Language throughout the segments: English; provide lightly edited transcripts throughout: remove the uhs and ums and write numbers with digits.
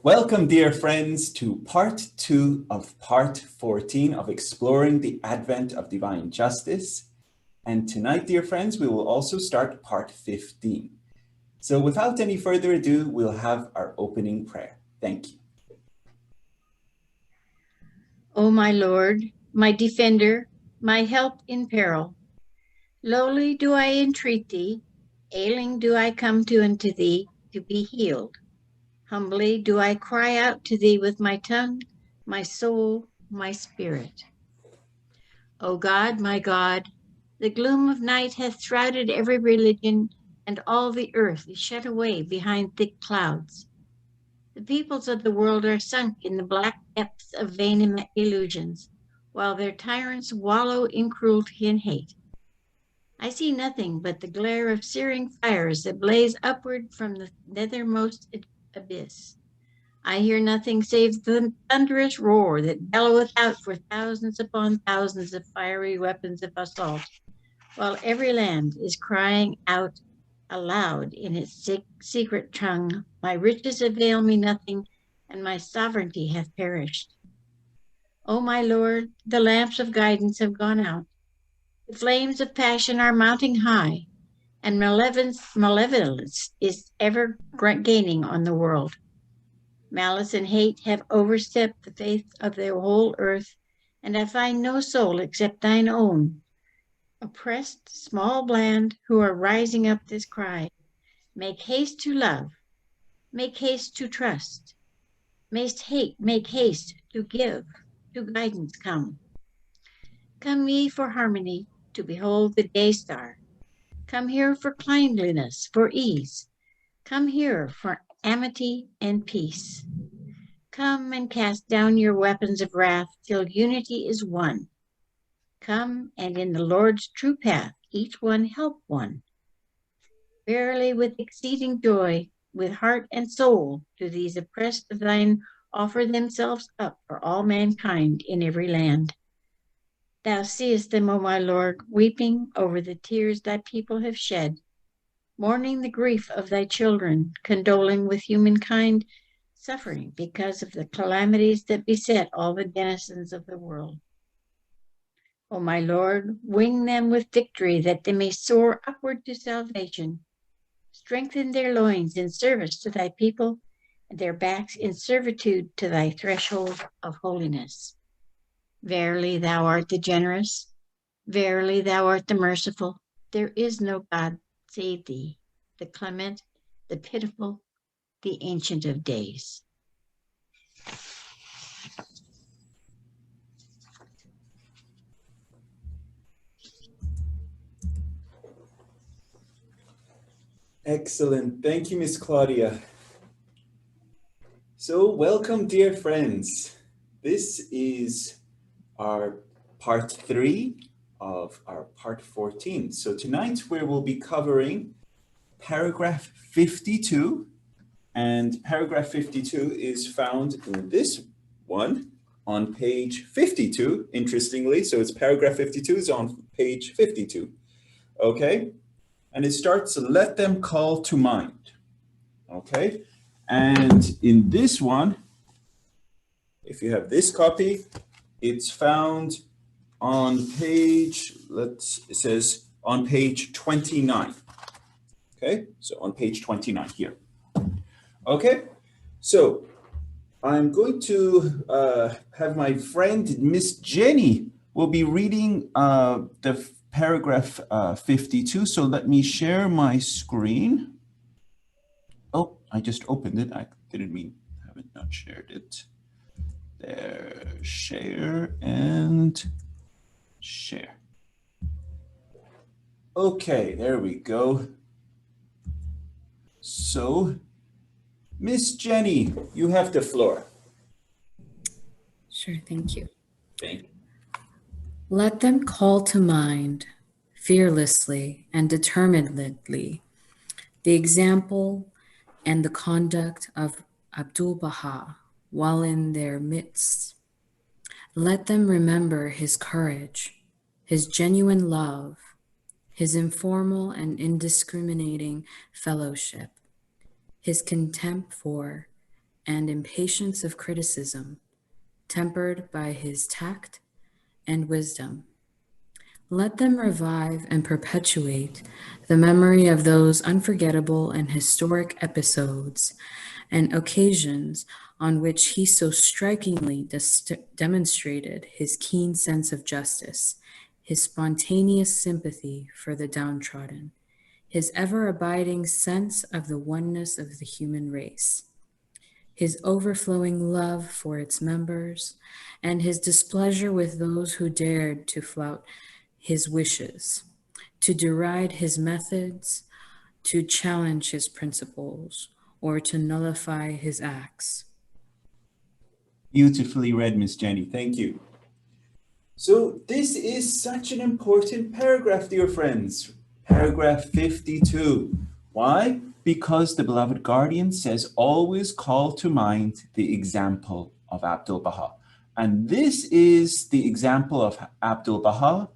Welcome, dear friends, to part 2 of part 14 of exploring the advent of divine justice. And tonight, dear friends, we will also start part 15. So without any further ado, we'll have our opening prayer. Thank you. O my Lord, my defender, my help in peril, lowly do I entreat thee, ailing do I come unto thee to be healed. Humbly do I cry out to thee with my tongue, my soul, my spirit. O God, my God, the gloom of night hath shrouded every religion, and all the earth is shut away behind thick clouds. The peoples of the world are sunk in the black depths of vain illusions, while their tyrants wallow in cruelty and hate. I see nothing but the glare of searing fires that blaze upward from the nethermost abyss. I hear nothing save the thunderous roar that belloweth out for thousands upon thousands of fiery weapons of assault, while every land is crying out aloud in its secret tongue, my riches avail me nothing, and my sovereignty hath perished. O my Lord, the lamps of guidance have gone out. The flames of passion are mounting high, and malevolence is ever gaining on the world. Malice and hate have overstepped the faith of the whole earth, and I find no soul except thine own. Oppressed, small bland, who are rising up this cry, make haste to love, make haste to trust, make haste to give, to guidance come. Come ye for harmony, to behold the day star. Come here for kindliness, for ease. Come here for amity and peace. Come and cast down your weapons of wrath till unity is won. Come and in the Lord's true path, each one help one. Verily, with exceeding joy, with heart and soul, do these oppressed of thine offer themselves up for all mankind in every land. Thou seest them, O my Lord, weeping over the tears thy people have shed, mourning the grief of thy children, condoling with humankind, suffering because of the calamities that beset all the denizens of the world. O my Lord, wing them with victory that they may soar upward to salvation. Strengthen their loins in service to thy people, and their backs in servitude to thy threshold of holiness. Verily thou art the generous, verily thou art the merciful. There is no God save thee, the clement, the pitiful, the ancient of days. Excellent. Thank you, Miss Claudia. So welcome, dear friends. This is our part 3 of our part 14. So tonight we will be covering paragraph 52, and paragraph 52 is found in this one on page 52, interestingly. So it's paragraph 52 is on page 52, okay? And it starts, let them call to mind, okay? And in this one, if you have this copy, it's found on page, it says on page 29, okay? So on page 29 here, okay? So I'm going to have my friend, Miss Jenny, will be reading the paragraph 52. So let me share my screen. Oh, I just opened it. I didn't mean, haven't not shared it. There, share and share. Okay, there we go. So, Miss Jenny, you have the floor. Sure, thank you. Thank you. Let them call to mind, fearlessly and determinedly, the example and the conduct of Abdu'l Bahá while in their midst. Let them remember his courage, his genuine love, his informal and indiscriminating fellowship, his contempt for and impatience of criticism, tempered by his tact and wisdom. Let them revive and perpetuate the memory of those unforgettable and historic episodes and occasions on which he so strikingly demonstrated his keen sense of justice, his spontaneous sympathy for the downtrodden, his ever-abiding sense of the oneness of the human race, his overflowing love for its members, and his displeasure with those who dared to flout his wishes, to deride his methods, to challenge his principles, or to nullify his acts. Beautifully read, Miss Jenny. Thank you. So this is such an important paragraph, dear friends. Paragraph 52. Why? Because the beloved guardian says, always call to mind the example of Abdu'l Bahá. And this is the example of Abdu'l Bahá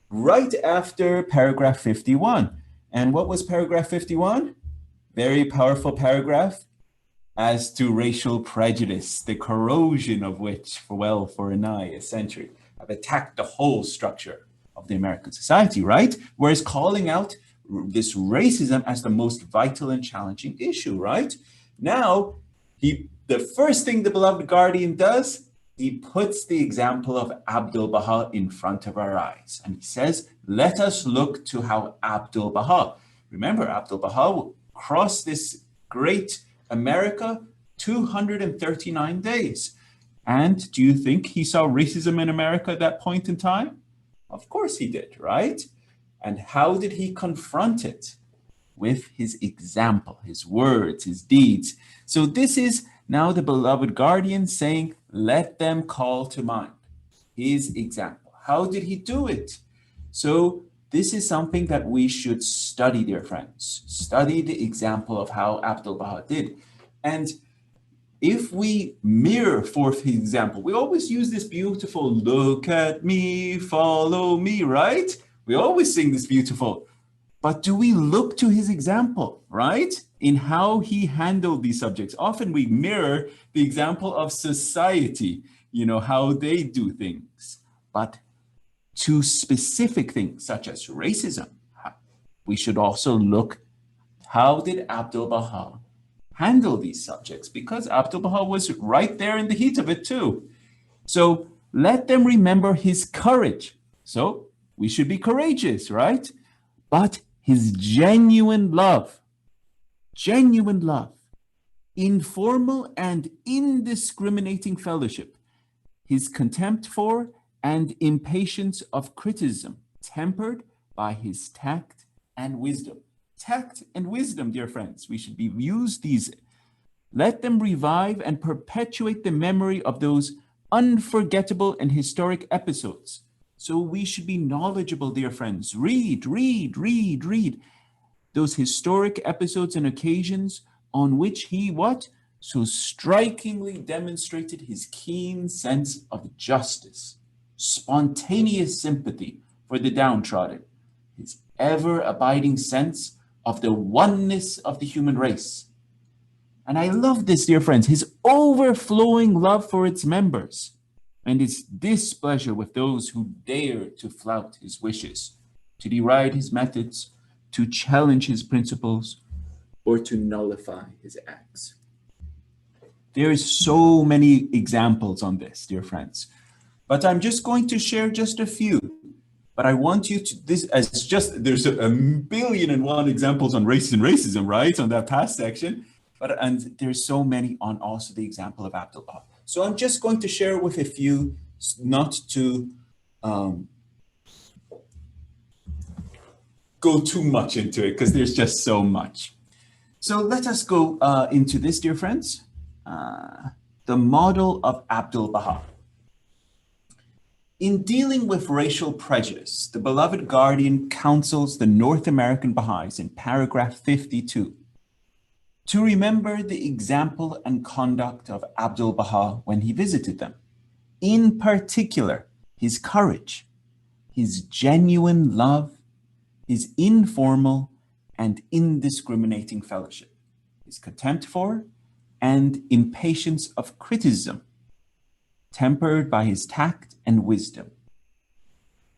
right after paragraph 51. And what was paragraph 51? Very powerful paragraph as to racial prejudice, the corrosion of which, for a century, have attacked the whole structure of the American society, right? Whereas calling out this racism as the most vital and challenging issue, right? Now, the first thing the beloved guardian does, he puts the example of Abdu'l Bahá in front of our eyes. And he says, let us look to how Abdu'l Bahá, remember Abdu'l Bahá crossed this great America 239 days. And do you think he saw racism in America at that point in time? Of course he did, right? And how did he confront it? With his example, his words, his deeds. So this is now the beloved guardian saying, let them call to mind his example. How did he do it? So this is something that we should study, dear friends. Study the example of how Abdu'l Bahá did. And if we mirror forth his example, we always use this beautiful, look at me, follow me, right? We always sing this beautiful. But do we look to his example, right? In how he handled these subjects? Often we mirror the example of society, how they do things. But to specific things such as racism, we should also look, how did Abdu'l Bahá handle these subjects? Because Abdu'l Bahá was right there in the heat of it too. So let them remember his courage. So we should be courageous, right? But his genuine love, informal and indiscriminating fellowship, his contempt for and impatience of criticism, tempered by his tact and wisdom. Tact and wisdom, dear friends, we should use these. Let them revive and perpetuate the memory of those unforgettable and historic episodes. So we should be knowledgeable, dear friends. Read. Those historic episodes and occasions on which he, so strikingly demonstrated his keen sense of justice, spontaneous sympathy for the downtrodden, his ever-abiding sense of the oneness of the human race. And I love this, dear friends, his overflowing love for its members and his displeasure with those who dare to flout his wishes, to deride his methods, to challenge his principles, or to nullify his acts. There is so many examples on this, dear friends, but I'm just going to share just a few. But I want you to, there's a billion and one examples on racism, right? On that past section. And there's so many on also the example of Abdu'l Bahá. So I'm just going to share with a few, not to go too much into it, because there's just so much. So let us go into this, dear friends. The model of Abdu'l Bahá. In dealing with racial prejudice, the beloved guardian counsels the North American Baha'is in paragraph 52 to remember the example and conduct of Abdu'l Bahá when he visited them. In particular, his courage, his genuine love, his informal and indiscriminating fellowship, his contempt for and impatience of criticism, tempered by his tact and wisdom.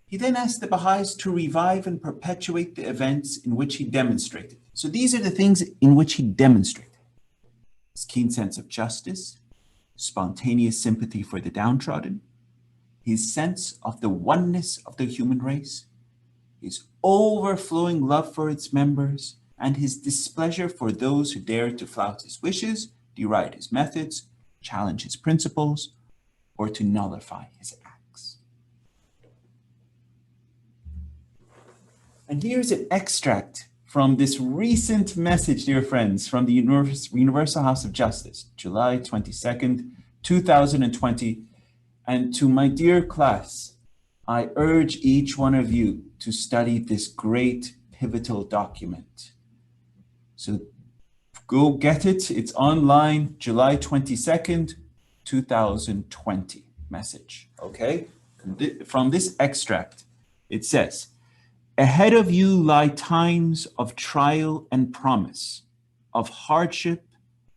He then asked the Baha'is to revive and perpetuate the events in which he demonstrated. So these are the things in which he demonstrated: his keen sense of justice, spontaneous sympathy for the downtrodden, his sense of the oneness of the human race, his overflowing love for its members, and his displeasure for those who dared to flout his wishes, deride his methods, challenge his principles, or to nullify his acts. And here's an extract from this recent message, dear friends, from the Universal House of Justice, July 22nd, 2020. And to my dear class, I urge each one of you to study this great pivotal document. So go get it. It's online, July 22nd, 2020 message, okay? From this extract, it says, "Ahead of you lie times of trial and promise, of hardship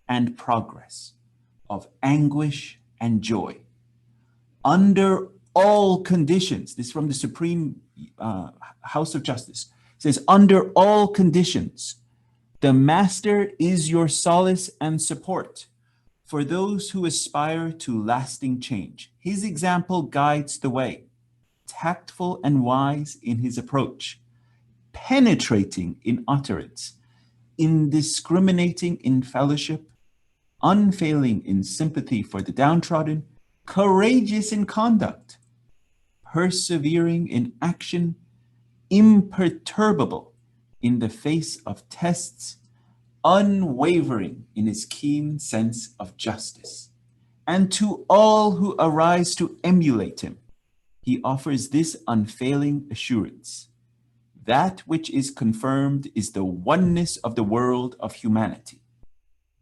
and progress, of anguish and joy. Under all conditions," this is from the Supreme House of Justice, it says, "under all conditions, the Master is your solace and support for those who aspire to lasting change. His example guides the way, tactful and wise in his approach, penetrating in utterance, indiscriminating in fellowship, unfailing in sympathy for the downtrodden, courageous in conduct, persevering in action, imperturbable in the face of tests, unwavering in his keen sense of justice. And to all who arise to emulate him, he offers this unfailing assurance: that which is confirmed is the oneness of the world of humanity.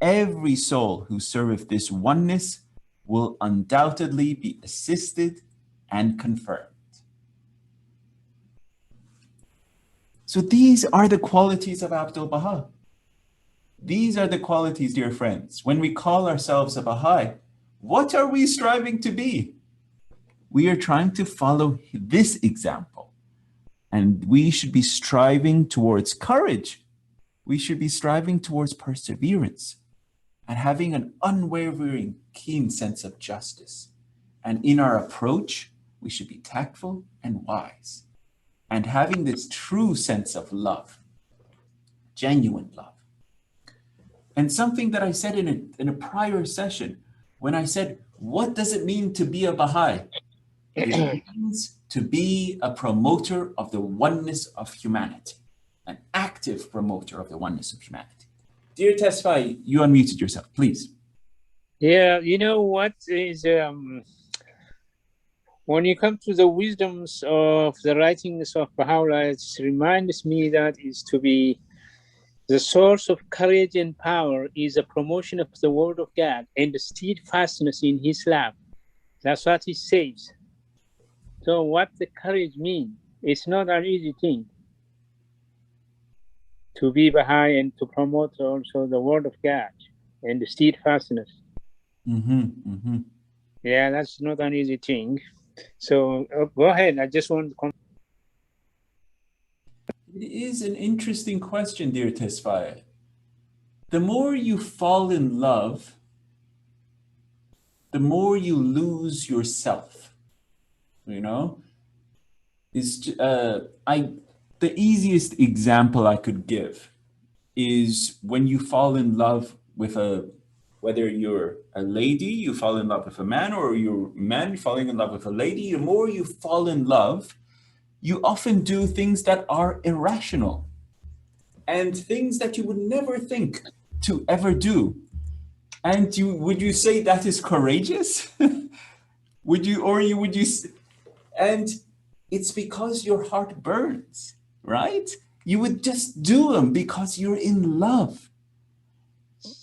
Every soul who serveth this oneness will undoubtedly be assisted and confirmed." So these are the qualities of Abdu'l Bahá. These are the qualities, dear friends. When we call ourselves a Baha'i, what are we striving to be? We are trying to follow this example. And we should be striving towards courage. We should be striving towards perseverance and having an unwavering, keen sense of justice. And in our approach, we should be tactful and wise, and having this true sense of love, genuine love. And something that I said in a prior session, when I said, what does it mean to be a Baha'i? It means to be a promoter of the oneness of humanity, an active promoter of the oneness of humanity. Dear Tesfai, you unmuted yourself, please. Yeah, you know what is, when you come to the wisdoms of the writings of Baha'u'llah, it reminds me that is to be the source of courage and power is a promotion of the word of God and the steadfastness in his love. That's what he says. So what the courage means, it's not an easy thing to be Baha'i and to promote also the word of God and the steadfastness. Yeah, that's not an easy thing. So go ahead. I just want to comment. It is an interesting question, dear Tesfai. The more you fall in love, the more you lose yourself. You know, the easiest example I could give is when you fall in love with whether you're a lady, you fall in love with a man, or you're a man falling in love with a lady. The more you fall in love, you often do things that are irrational and things that you would never think to ever do. And would you say that is courageous? And it's because your heart burns, right? You would just do them because you're in love.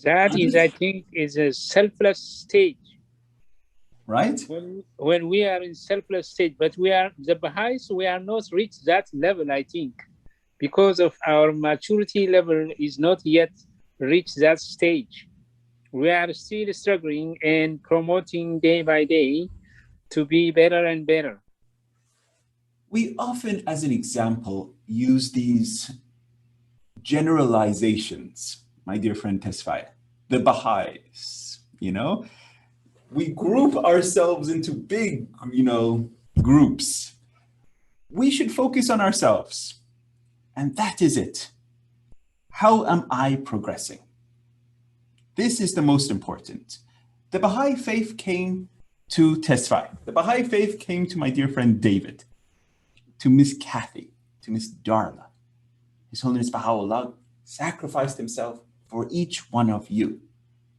That is, I think, is a selfless stage. Right? When we are in selfless state, but the Baha'is, we are not reached that level, I think, because of our maturity level is not yet reached that stage. We are still struggling and promoting day by day to be better and better. We often, as an example, use these generalizations, my dear friend Tesfaye, the Baha'is, we group ourselves into big, groups. We should focus on ourselves. And that is it. How am I progressing? This is the most important. The Baha'i faith came to Tesfaye. The Baha'i faith came to my dear friend David, to Miss Kathy, to Miss Darla. His Holiness Baha'u'llah sacrificed himself for each one of you.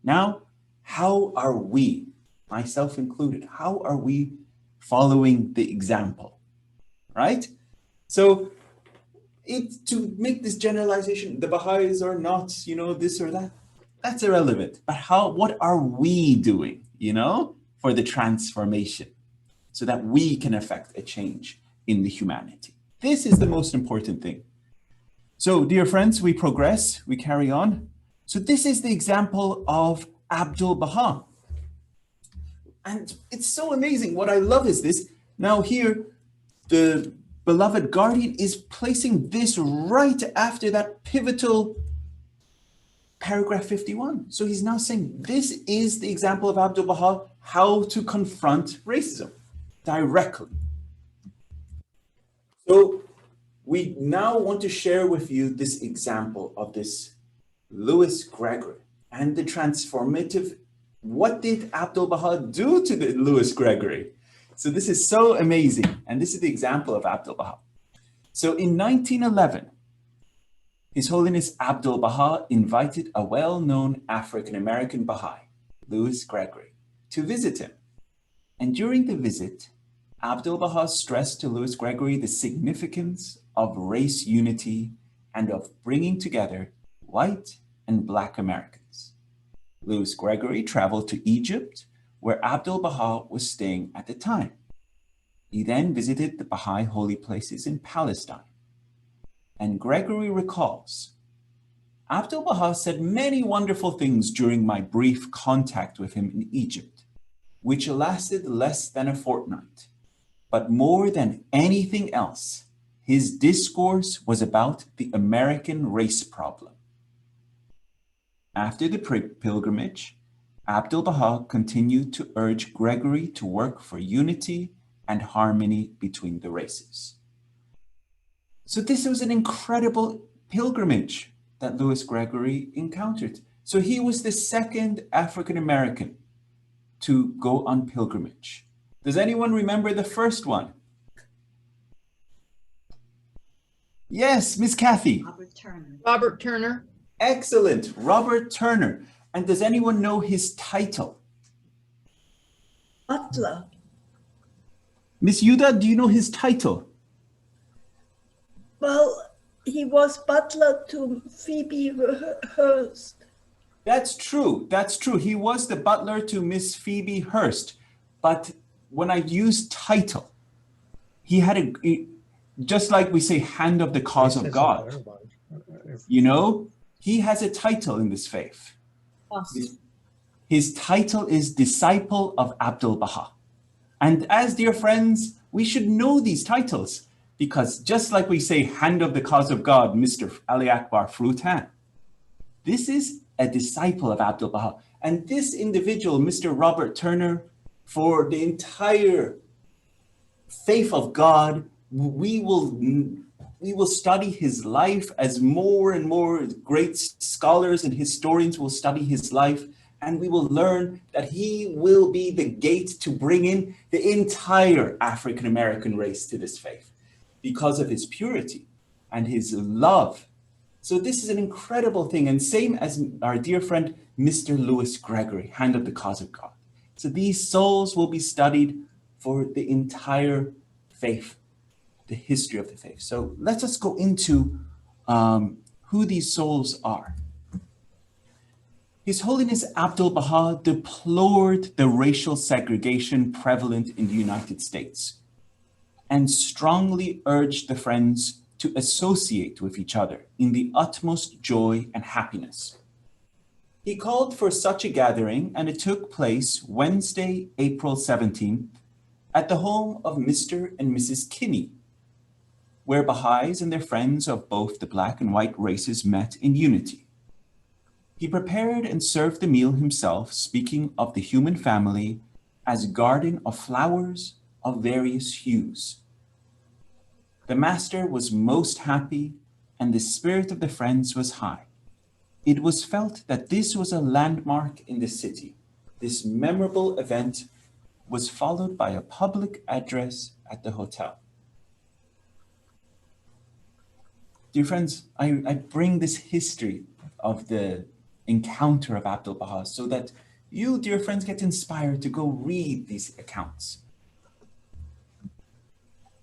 Now, how are we, myself included, how are we following the example, right? So to make this generalization, the Baha'is are not, this or that, that's irrelevant. But what are we doing, for the transformation so that we can affect a change in the humanity? This is the most important thing. So, dear friends, we progress, we carry on. So this is the example of Abdu'l Bahá. And it's so amazing. What I love is this. Now here, the beloved guardian is placing this right after that pivotal paragraph 51. So he's now saying, this is the example of Abdu'l Bahá, how to confront racism directly. So we now want to share with you this example of this Louis Gregory and the transformative, what did Abdu'l Bahá do to the Louis Gregory? So this is so amazing. And this is the example of Abdu'l Bahá. So in 1911, His Holiness Abdu'l Bahá invited a well-known African-American Baha'i, Louis Gregory, to visit him. And during the visit, Abdu'l Bahá stressed to Louis Gregory the significance of race unity and of bringing together white and Black Americans. Louis Gregory traveled to Egypt, where Abdu'l Bahá was staying at the time. He then visited the Baha'i holy places in Palestine. And Gregory recalls, Abdu'l Bahá said many wonderful things during my brief contact with him in Egypt, which lasted less than a fortnight. But more than anything else, his discourse was about the American race problem. After the pilgrimage, Abdu'l Bahá continued to urge Gregory to work for unity and harmony between the races. So this was an incredible pilgrimage that Louis Gregory encountered. So he was the second African American to go on pilgrimage. Does anyone remember the first one? Yes, Miss Kathy. Robert Turner. Robert Turner. Excellent, Robert Turner. And does anyone know his title? Butler. Miss Yuda, do you know his title? Well, he was butler to Phoebe Hearst. That's true. That's true. He was the butler to Miss Phoebe Hearst. But when I use title, he had just like we say, hand of the cause of God. He has a title in this faith. His title is Disciple of Abdu'l Bahá. And as dear friends, we should know these titles because just like we say, hand of the cause of God, Mr. Ali Akbar Frutan, this is a disciple of Abdu'l Bahá. And this individual, Mr. Robert Turner, for the entire faith of God, we will study his life as more and more great scholars and historians will study his life, and we will learn that he will be the gate to bring in the entire African American race to this faith because of his purity and his love. So this is an incredible thing, and same as our dear friend, Mr. Louis Gregory, hand of the cause of God. So these souls will be studied for the entire faith, the history of the faith. So let us go into who these souls are. His Holiness Abdu'l Bahá deplored the racial segregation prevalent in the United States and strongly urged the friends to associate with each other in the utmost joy and happiness. He called for such a gathering, and it took place Wednesday, April 17th, at the home of Mr. and Mrs. Kinney, where Baha'is and their friends of both the black and white races met in unity. He prepared and served the meal himself, speaking of the human family as a garden of flowers of various hues. The master was most happy, and the spirit of the friends was high. It was felt that this was a landmark in the city. This memorable event was followed by a public address at the hotel. Dear friends, I bring this history of the encounter of Abdu'l Bahá so that you, dear friends, get inspired to go read these accounts.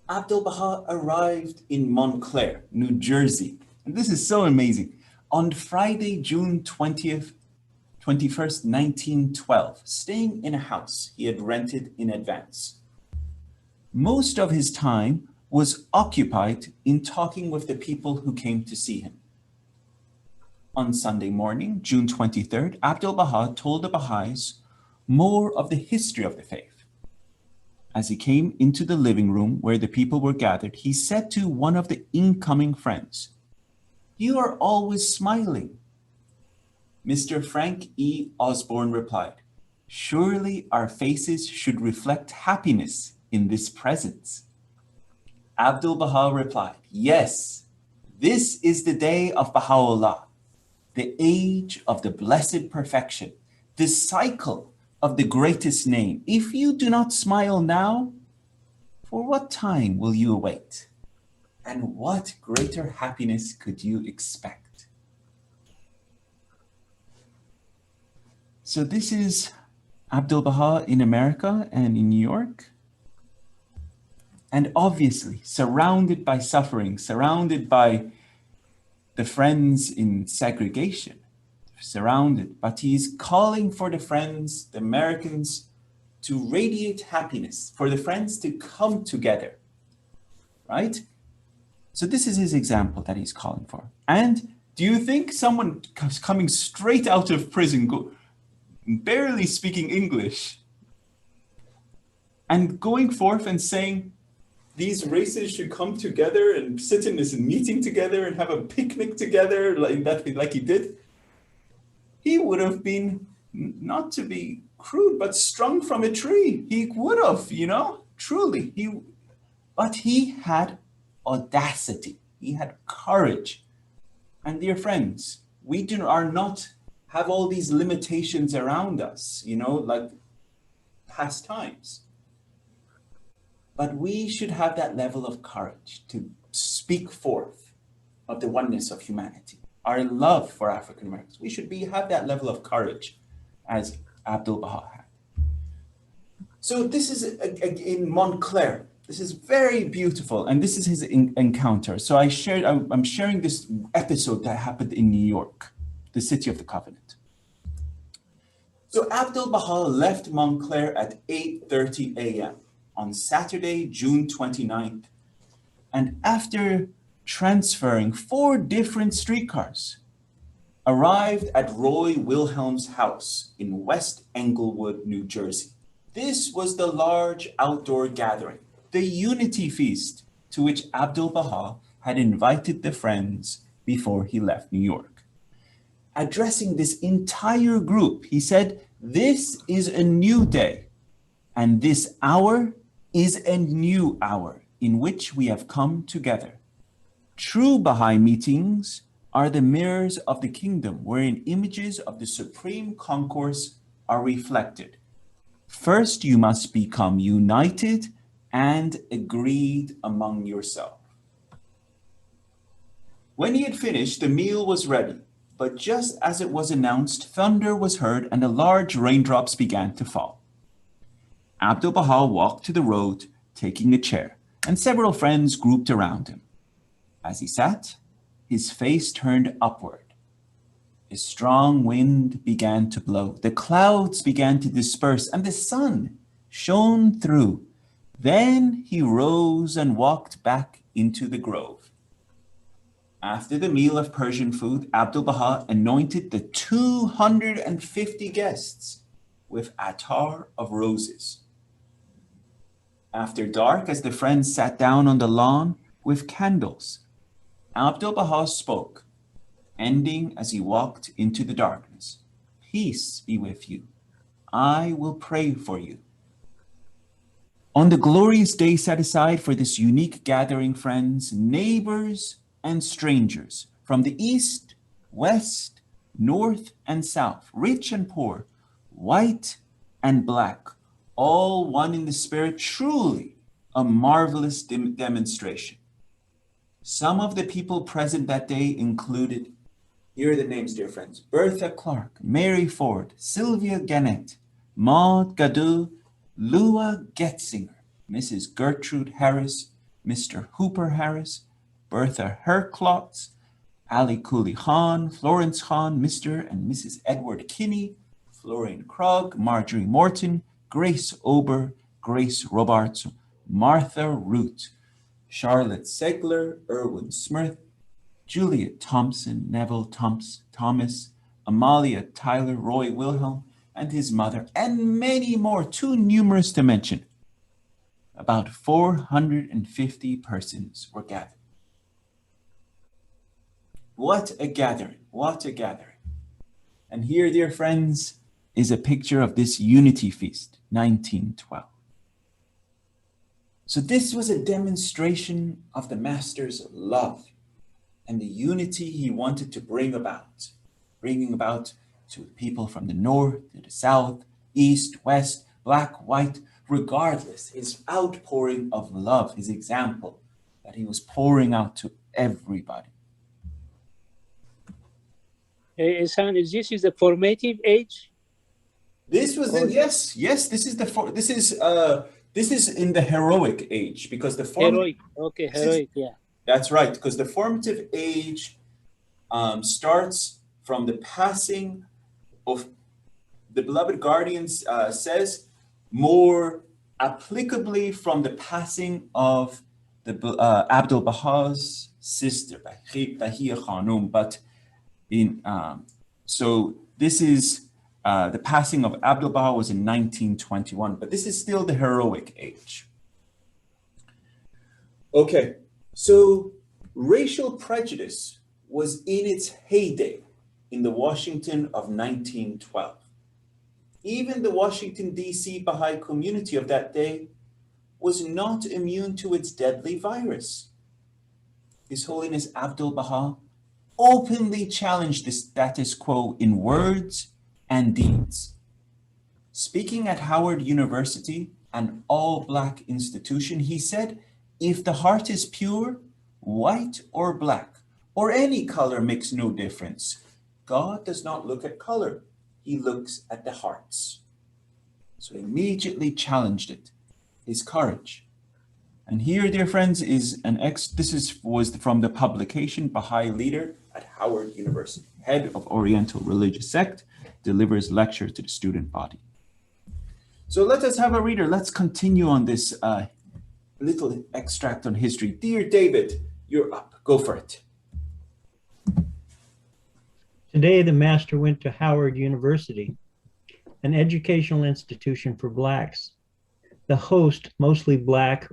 Abdu'l Bahá arrived in Montclair, New Jersey, and this is so amazing, on Friday, June 21st, 1912, staying in a house he had rented in advance. Most of his time was occupied in talking with the people who came to see him. On Sunday morning, June 23rd, Abdu'l Bahá told the Baha'is more of the history of the faith. As he came into the living room where the people were gathered, he said to one of the incoming friends, "You are always smiling." Mr. Frank E. Osborne replied, "Surely our faces should reflect happiness in this presence." Abdu'l Bahá replied, "Yes, this is the day of Baha'u'llah, the age of the blessed perfection, the cycle of the greatest name. If you do not smile now, for what time will you await? And what greater happiness could you expect?" So this is Abdu'l Bahá in America and in New York. And obviously surrounded by suffering, surrounded by the friends in segregation, surrounded, but he's calling for the friends, the Americans, to radiate happiness, for the friends to come together, right? So this is his example that he's calling for. And do you think someone coming straight out of prison, barely speaking English, and going forth and saying, these races should come together and sit in this meeting together and have a picnic together like he did? He would have been, not to be crude, but strung from a tree. He would have, truly. But he had audacity. He had courage. And dear friends, we are not have all these limitations around us, like past times. But we should have that level of courage to speak forth of the oneness of humanity, our love for African Americans. We should have that level of courage as Abdu'l Bahá had. So this is in Montclair. This is very beautiful, and this is his encounter. So I'm sharing this episode that happened in New York, the city of the covenant. So Abdu'l Bahá left Montclair at 8:30 a.m. on Saturday, June 29th, and after transferring 4 different streetcars, arrived at Roy Wilhelm's house in West Englewood, New Jersey. This was the large outdoor gathering, the unity feast to which Abdu'l Bahá had invited the friends before he left New York. Addressing this entire group, he said, "This is a new day, and this hour is a new hour in which we have come together. True Baha'i meetings are the mirrors of the kingdom, wherein images of the supreme concourse are reflected. First, you must become united and agreed among yourselves." When he had finished, the meal was ready, but just as it was announced, thunder was heard and the large raindrops began to fall. Abdu'l Bahá walked to the road, taking a chair, and several friends grouped around him. As he sat, his face turned upward. A strong wind began to blow. The clouds began to disperse, and the sun shone through. Then he rose and walked back into the grove. After the meal of Persian food, Abdu'l Bahá anointed the 250 guests with attar of roses. After dark, as the friends sat down on the lawn with candles, Abdu'l Bahá spoke, ending as he walked into the darkness. Peace be with you. I will pray for you. On the glorious day set aside for this unique gathering, friends, neighbors, and strangers from the east, west, north, and south, rich and poor, white and black, all one in the spirit, truly a marvelous demonstration. Some of the people present that day included, here are the names, dear friends: Bertha Clark, Mary Ford, Sylvia Gannett, Maud Gadot, Lua Getzinger, Mrs. Gertrude Harris, Mr. Hooper Harris, Bertha Herklotz, Ali Cooley Khan, Florence Khan, Mr. and Mrs. Edward Kinney, Florian Krug, Marjorie Morton, Grace Ober, Grace Robarts, Martha Root, Charlotte Segler, Erwin Smith, Juliet Thompson, Neville Thomas, Amalia Tyler, Roy Wilhelm, and his mother, and many more, too numerous to mention. About 450 persons were gathered. What a gathering, what a gathering. And here, dear friends, is a picture of this Unity Feast, 1912. So this was a demonstration of the Master's love and the unity he wanted to bring about, bringing about to people from the north, to the south, east, west, black, white, regardless, his outpouring of love, his example that he was pouring out to everybody. Son, is this the formative age? This was this is in the heroic age, because the Heroic, yeah. That's right, because the formative age starts from the passing of the beloved guardians, says more applicably from the passing of the Abdu'l Bahá's sister, Bahia Khanum, but in so this is the passing of Abdu'l Bahá was in 1921, but this is still the heroic age. Okay, so racial prejudice was in its heyday in the Washington of 1912. Even the Washington, D.C. Baha'i community of that day was not immune to its deadly virus. His Holiness Abdu'l Bahá openly challenged the status quo in words and deeds. Speaking at Howard University, an all-Black institution, he said, "If the heart is pure, white or black, or any color makes no difference. God does not look at color, he looks at the hearts." So he immediately challenged it, his courage. And here, dear friends, is was from the publication Baha'i Leader at Howard University, head of Oriental religious sect, delivers lecture to the student body. So let us have a reader. Let's continue on this little extract on history. Dear David, you're up. Go for it. Today, the Master went to Howard University, an educational institution for Blacks. The host, mostly Black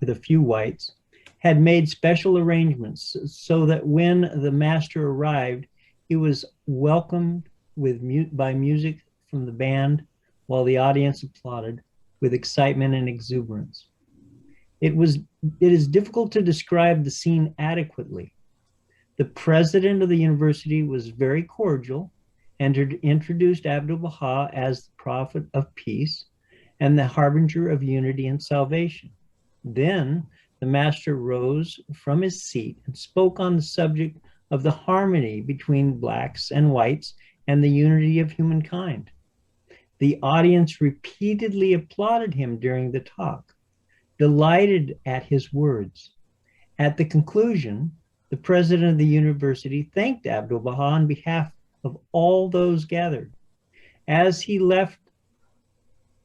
with a few whites, had made special arrangements so that when the Master arrived, he was welcomed by music from the band while the audience applauded with excitement and exuberance. It is difficult to describe the scene adequately. The president of the university was very cordial and introduced Abdu'l Bahá as the prophet of peace and the harbinger of unity and salvation. Then the Master rose from his seat and spoke on the subject of the harmony between Blacks and whites and the unity of humankind. The audience repeatedly applauded him during the talk, delighted at his words. At the conclusion, the president of the university thanked Abdu'l Bahá on behalf of all those gathered. As he left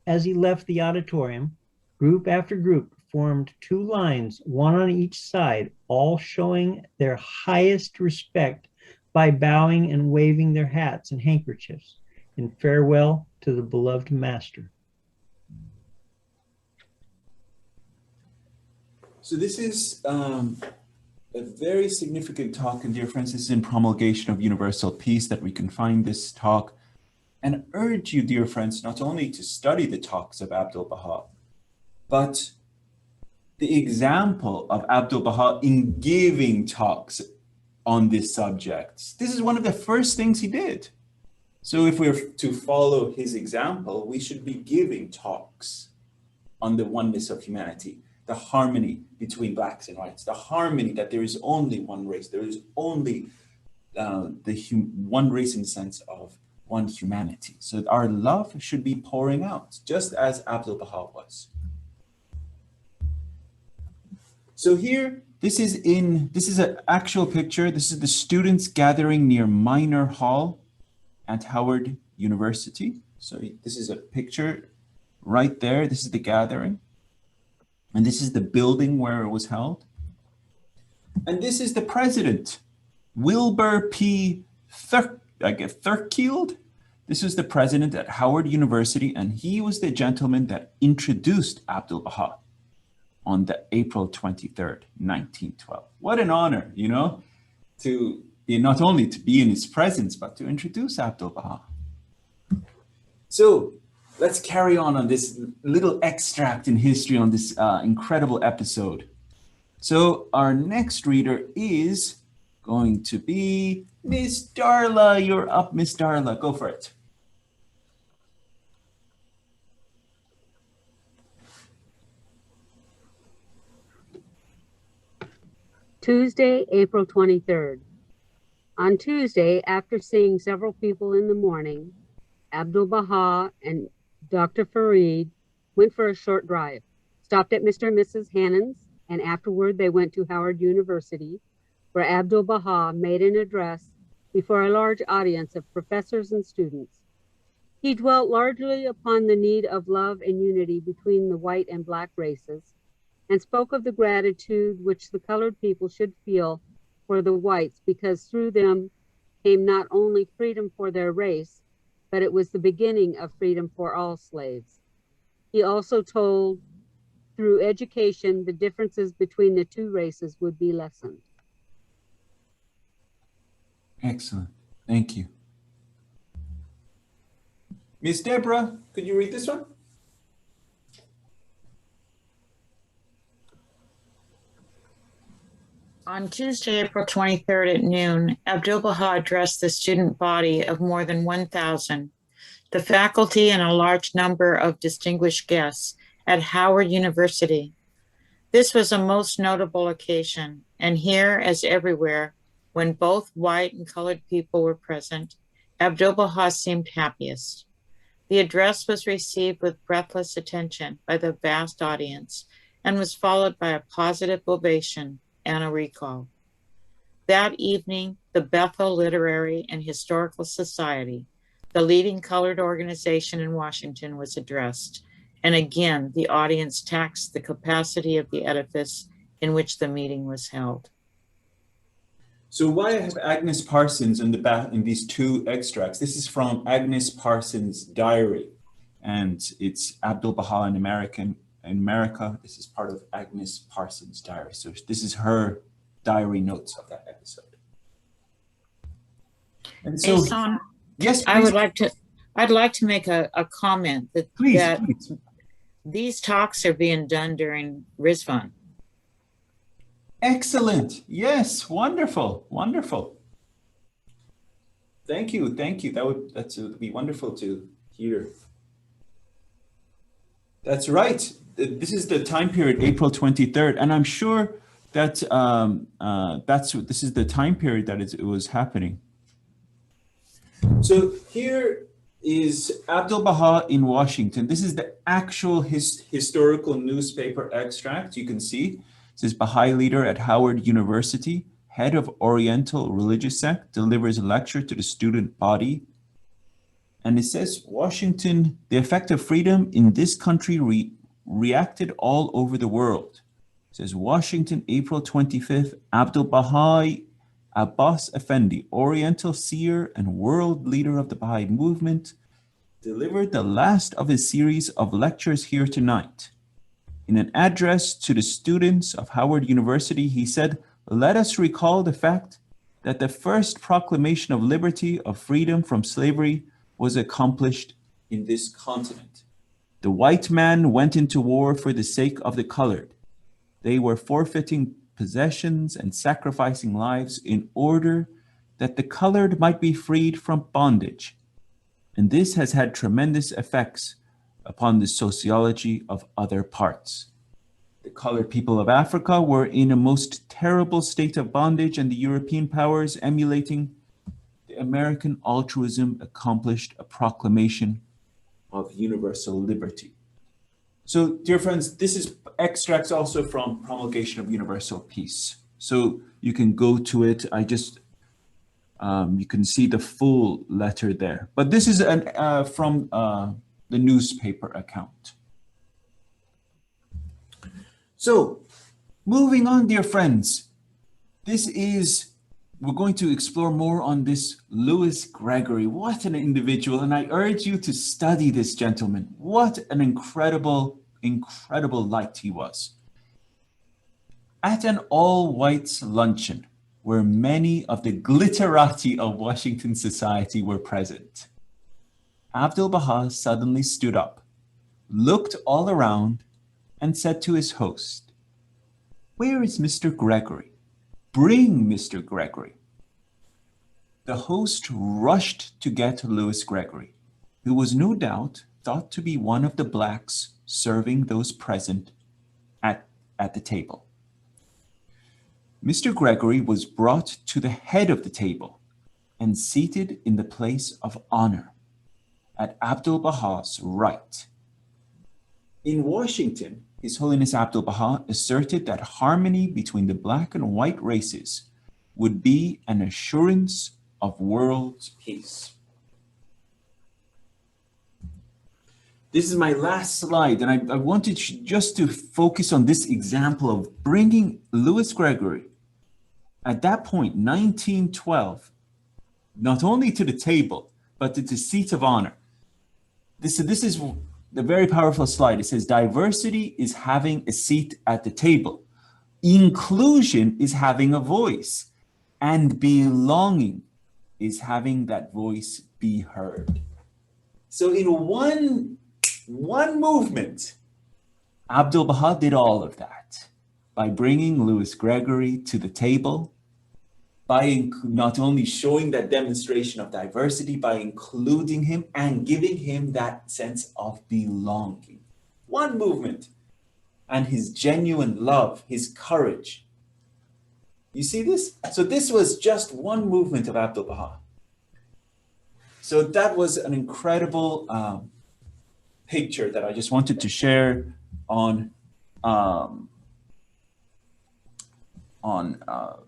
the auditorium, group after group formed two lines, one on each side, all showing their highest respect by bowing and waving their hats and handkerchiefs in farewell to the beloved master. So this is a very significant talk, and dear friends, this is in promulgation of universal peace that we can find this talk, and urge you, dear friends, not only to study the talks of Abdu'l Bahá, but the example of Abdu'l Bahá in giving talks on this subject. This is one of the first things he did. So if we're to follow his example, we should be giving talks on the oneness of humanity, the harmony between blacks and whites, the harmony that there is only one race, there is only one race in the sense of one humanity. So our love should be pouring out, just as Abdu'l Bahá was. So here, this is an actual picture. This is the students gathering near Minor Hall at Howard University. So this is a picture right there. This is the gathering. And this is the building where it was held. And this is the president, Wilbur P. Thurkield. This was the president at Howard University, and he was the gentleman that introduced Abdu'l Bahá on the April 23rd, 1912. What an honor, you know, to be not only to be in his presence, but to introduce Abdu'l Bahá. So let's carry on this little extract in history on this incredible episode. So our next reader is going to be Miss Darla. You're up, Miss Darla. Go for it. Tuesday, April 23rd. On Tuesday, after seeing several people in the morning, Abdu'l Bahá and Dr. Farid went for a short drive, stopped at Mr. and Mrs. Hannon's, and afterward they went to Howard University, where Abdu'l Bahá made an address before a large audience of professors and students. He dwelt largely upon the need of love and unity between the white and black races, and spoke of the gratitude which the colored people should feel for the whites, because through them came not only freedom for their race, but it was the beginning of freedom for all slaves. He also told through education the differences between the two races would be lessened. Excellent. Thank you. Miss Deborah, could you read this one? On Tuesday, April 23rd at noon, Abdu'l Bahá addressed the student body of more than 1,000, the faculty and a large number of distinguished guests at Howard University. This was a most notable occasion, and here, as everywhere, when both white and colored people were present, Abdu'l Bahá seemed happiest. The address was received with breathless attention by the vast audience and was followed by a positive ovation and a recall. That evening, the Bethel Literary and Historical Society, the leading colored organization in Washington, was addressed, and again, the audience taxed the capacity of the edifice in which the meeting was held. So why I have Agnes Parsons in the back in these two extracts? This is from Agnes Parsons' diary, and it's Abdu'l Bahá in America. This is part of Agnes Parsons' diary. So this is her diary notes of that episode. And so, Ehsan, yes, please. I'd like to make a comment that, please. These talks are being done during Rizvan. Excellent. Yes, wonderful, wonderful. Thank you, thank you. That would be wonderful to hear. That's right. This is the time period, April 23rd, and I'm sure that this is the time period that it was happening. So here is Abdu'l Bahá in Washington. This is the actual historical newspaper extract. You can see it says Baha'i leader at Howard University, head of Oriental religious sect, delivers a lecture to the student body. And it says, Washington, the effect of freedom in this country reacted all over the world. It says, Washington, April 25th, Abdu'l Bahá Abbas Effendi, Oriental seer and world leader of the Baha'i movement, delivered the last of his series of lectures here tonight. In an address to the students of Howard University, he said, let us recall the fact that the first proclamation of liberty, of freedom from slavery, was accomplished in this continent. The white man went into war for the sake of the colored. They were forfeiting possessions and sacrificing lives in order that the colored might be freed from bondage. And this has had tremendous effects upon the sociology of other parts. The colored people of Africa were in a most terrible state of bondage, and the European powers, emulating the American altruism, accomplished a proclamation of universal liberty. So, dear friends, this is extracts also from Promulgation of Universal Peace. So you can go to it. You can see the full letter there. But this is from the newspaper account. So, moving on, dear friends, we're going to explore more on this Louis Gregory. What an individual, and I urge you to study this gentleman. What an incredible light he was. At an all-whites luncheon, where many of the glitterati of Washington society were present, Abdu'l Bahá suddenly stood up, looked all around, and said to his host, "Where is Mr. Gregory? Bring Mr. Gregory." The host rushed to get Louis Gregory, who was no doubt thought to be one of the blacks serving those present at the table. Mr. Gregory was brought to the head of the table and seated in the place of honor at Abdu'l Bahá's right. In Washington, His Holiness Abdu'l Bahá asserted that harmony between the black and white races would be an assurance of world peace. This is my last slide, and I wanted just to focus on this example of bringing Louis Gregory, at that point, 1912, not only to the table, but to the seat of honor. This is the very powerful slide. It says, diversity is having a seat at the table. Inclusion is having a voice. And belonging is having that voice be heard. So in one movement, Abdu'l Bahá did all of that by bringing Louis Gregory to the table, by not only showing that demonstration of diversity, by including him and giving him that sense of belonging. One movement, and his genuine love, his courage. You see this? So this was just one movement of Abdu'l Bahá. So that was an incredible picture that I just wanted to share on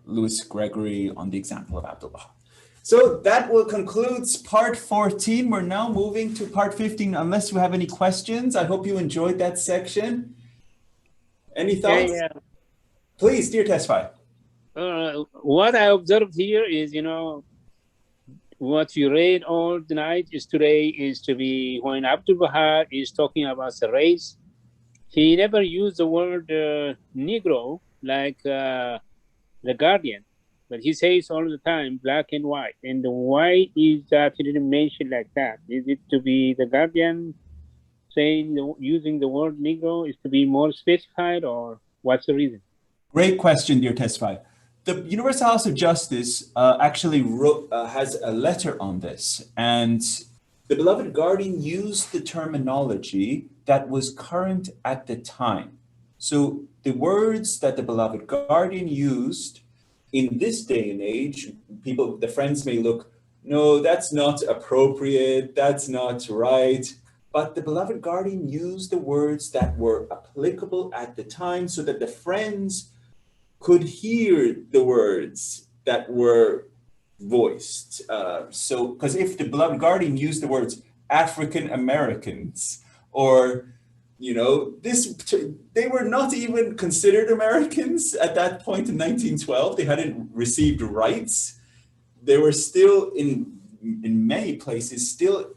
Louis Gregory, on the example of Abdu'l Bahá. So that will conclude part 14. We're now moving to part 15. Unless you have any questions, I hope you enjoyed that section. Any thoughts? Yeah. Please, dear testify. What I observed here is, what you read all the night is today is to be when Abdu'l Bahá is talking about the race. He never used the word Negro like the Guardian, but he says all the time black and white. And why is that he didn't mention like that? Is it to be the Guardian saying using the word Negro is to be more specified, or what's the reason? Great question, dear testify. The Universal House of Justice actually has a letter on this, and the beloved guardian used the terminology that was current at the time. So the words that the beloved guardian used in this day and age, the friends may look, no, that's not appropriate, that's not right. But the beloved guardian used the words that were applicable at the time so that the friends could hear the words that were voiced. Because if the beloved guardian used the words African Americans or You know, they were not even considered Americans at that point in 1912. They hadn't received rights. They were still in many places still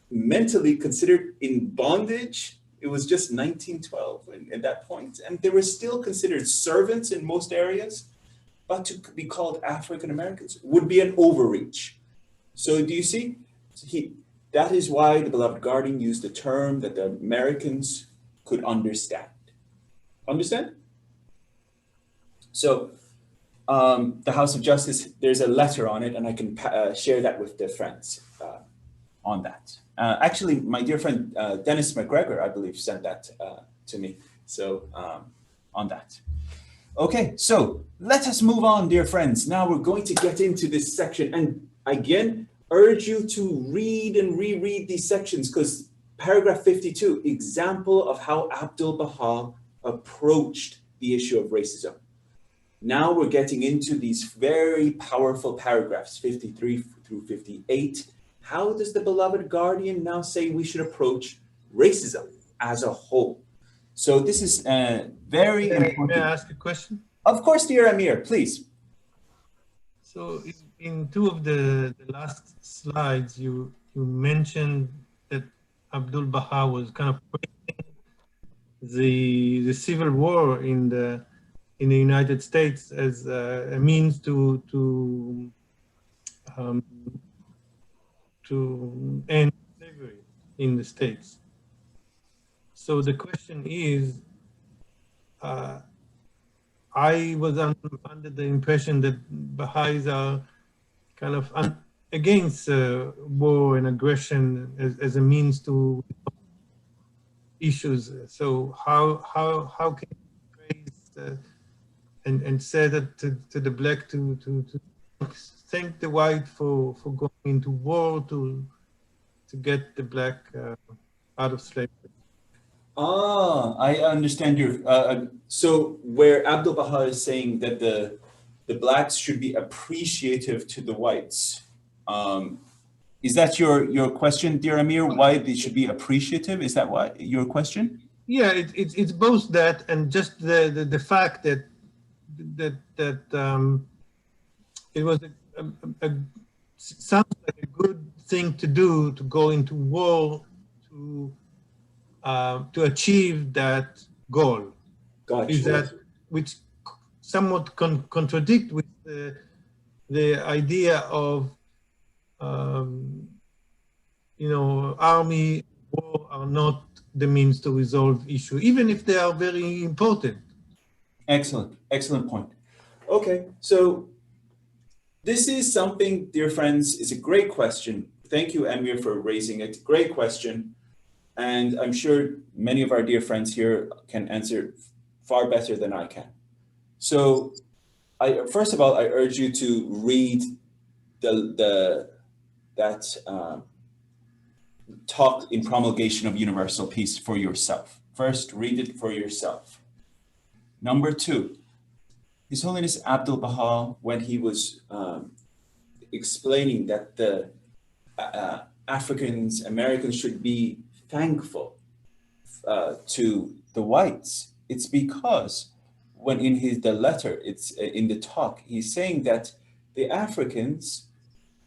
mentally considered in bondage. It was just 1912 at that point, and they were still considered servants in most areas. But to be called African Americans would be an overreach. So do you see? That is why the beloved guardian used the term that the Americans could understand. Understand? So the House of Justice, there's a letter on it, and I can share that with the friends on that. Actually, my dear friend Dennis McGregor, I believe, sent that to me. So on that. Okay, so let us move on, dear friends. Now we're going to get into this section, and again, urge you to read and reread these sections, because paragraph 52, example of how Abdu'l Bahá approached the issue of racism. Now we're getting into these very powerful paragraphs, 53 through 58. How does the beloved guardian now say we should approach racism as a whole? So this is very important. May I ask a question? Of course, dear Amir, please. So in two of the last slides, you mentioned that Abdu'l Bahá was kind of the civil war in the United States as a means to end slavery in the States. So the question is, I was under the impression that Baha'is are kind of against war and aggression as a means to issues. So how can you praise and say that to the black to thank the white for going into war to get the black out of slavery? I understand your. So where Abdu'l Bahá is saying that the blacks should be appreciative to the whites, is that your question, dear Amir? Why they should be appreciative? Is that what your question? Yeah, it's both that and just the fact that it was sounds like a good thing to do, to go into war to achieve that goal. Gotcha. Is that which somewhat contradict with the idea of army war are not the means to resolve issue, even if they are very important. Excellent point. Okay, so this is something, dear friends, is a great question. Thank you, Amir, for raising it. Great question. And I'm sure many of our dear friends here can answer far better than I can. So first of all, I urge you to read that talk in Promulgation of Universal Peace for yourself. First, read it for yourself. Number two, His Holiness Abdu'l Bahá, when he was explaining that the Americans should be thankful to the whites, it's because when in the letter, it's in the talk, he's saying that the Africans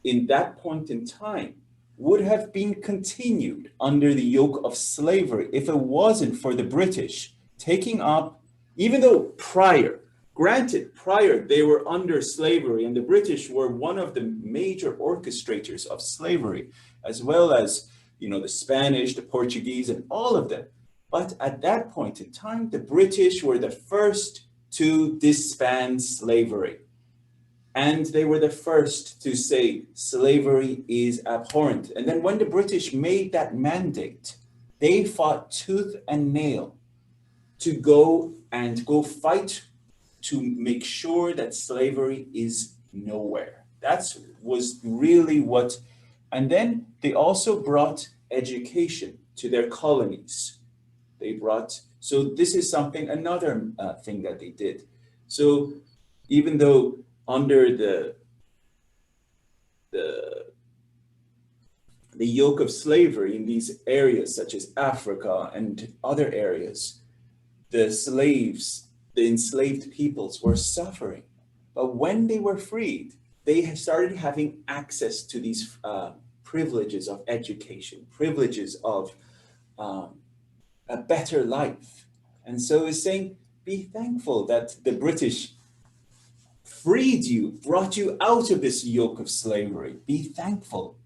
in that point in time would have been continued under the yoke of slavery if it wasn't for the British taking up, even though prior they were under slavery, and the British were one of the major orchestrators of slavery, as well as, the Spanish, the Portuguese, and all of them. But at that point in time, the British were the first to disband slavery. And they were the first to say slavery is abhorrent. And then when the British made that mandate, they fought tooth and nail to go fight to make sure that slavery is nowhere. That was really what, and then they also brought education to their colonies. So this is another thing that they did. So even though under the yoke of slavery in these areas, such as Africa and other areas, the slaves, the enslaved peoples were suffering. But when they were freed, they started having access to these privileges of education, privileges of a better life. And so it's saying, be thankful that the British freed you, brought you out of this yoke of slavery. Be thankful,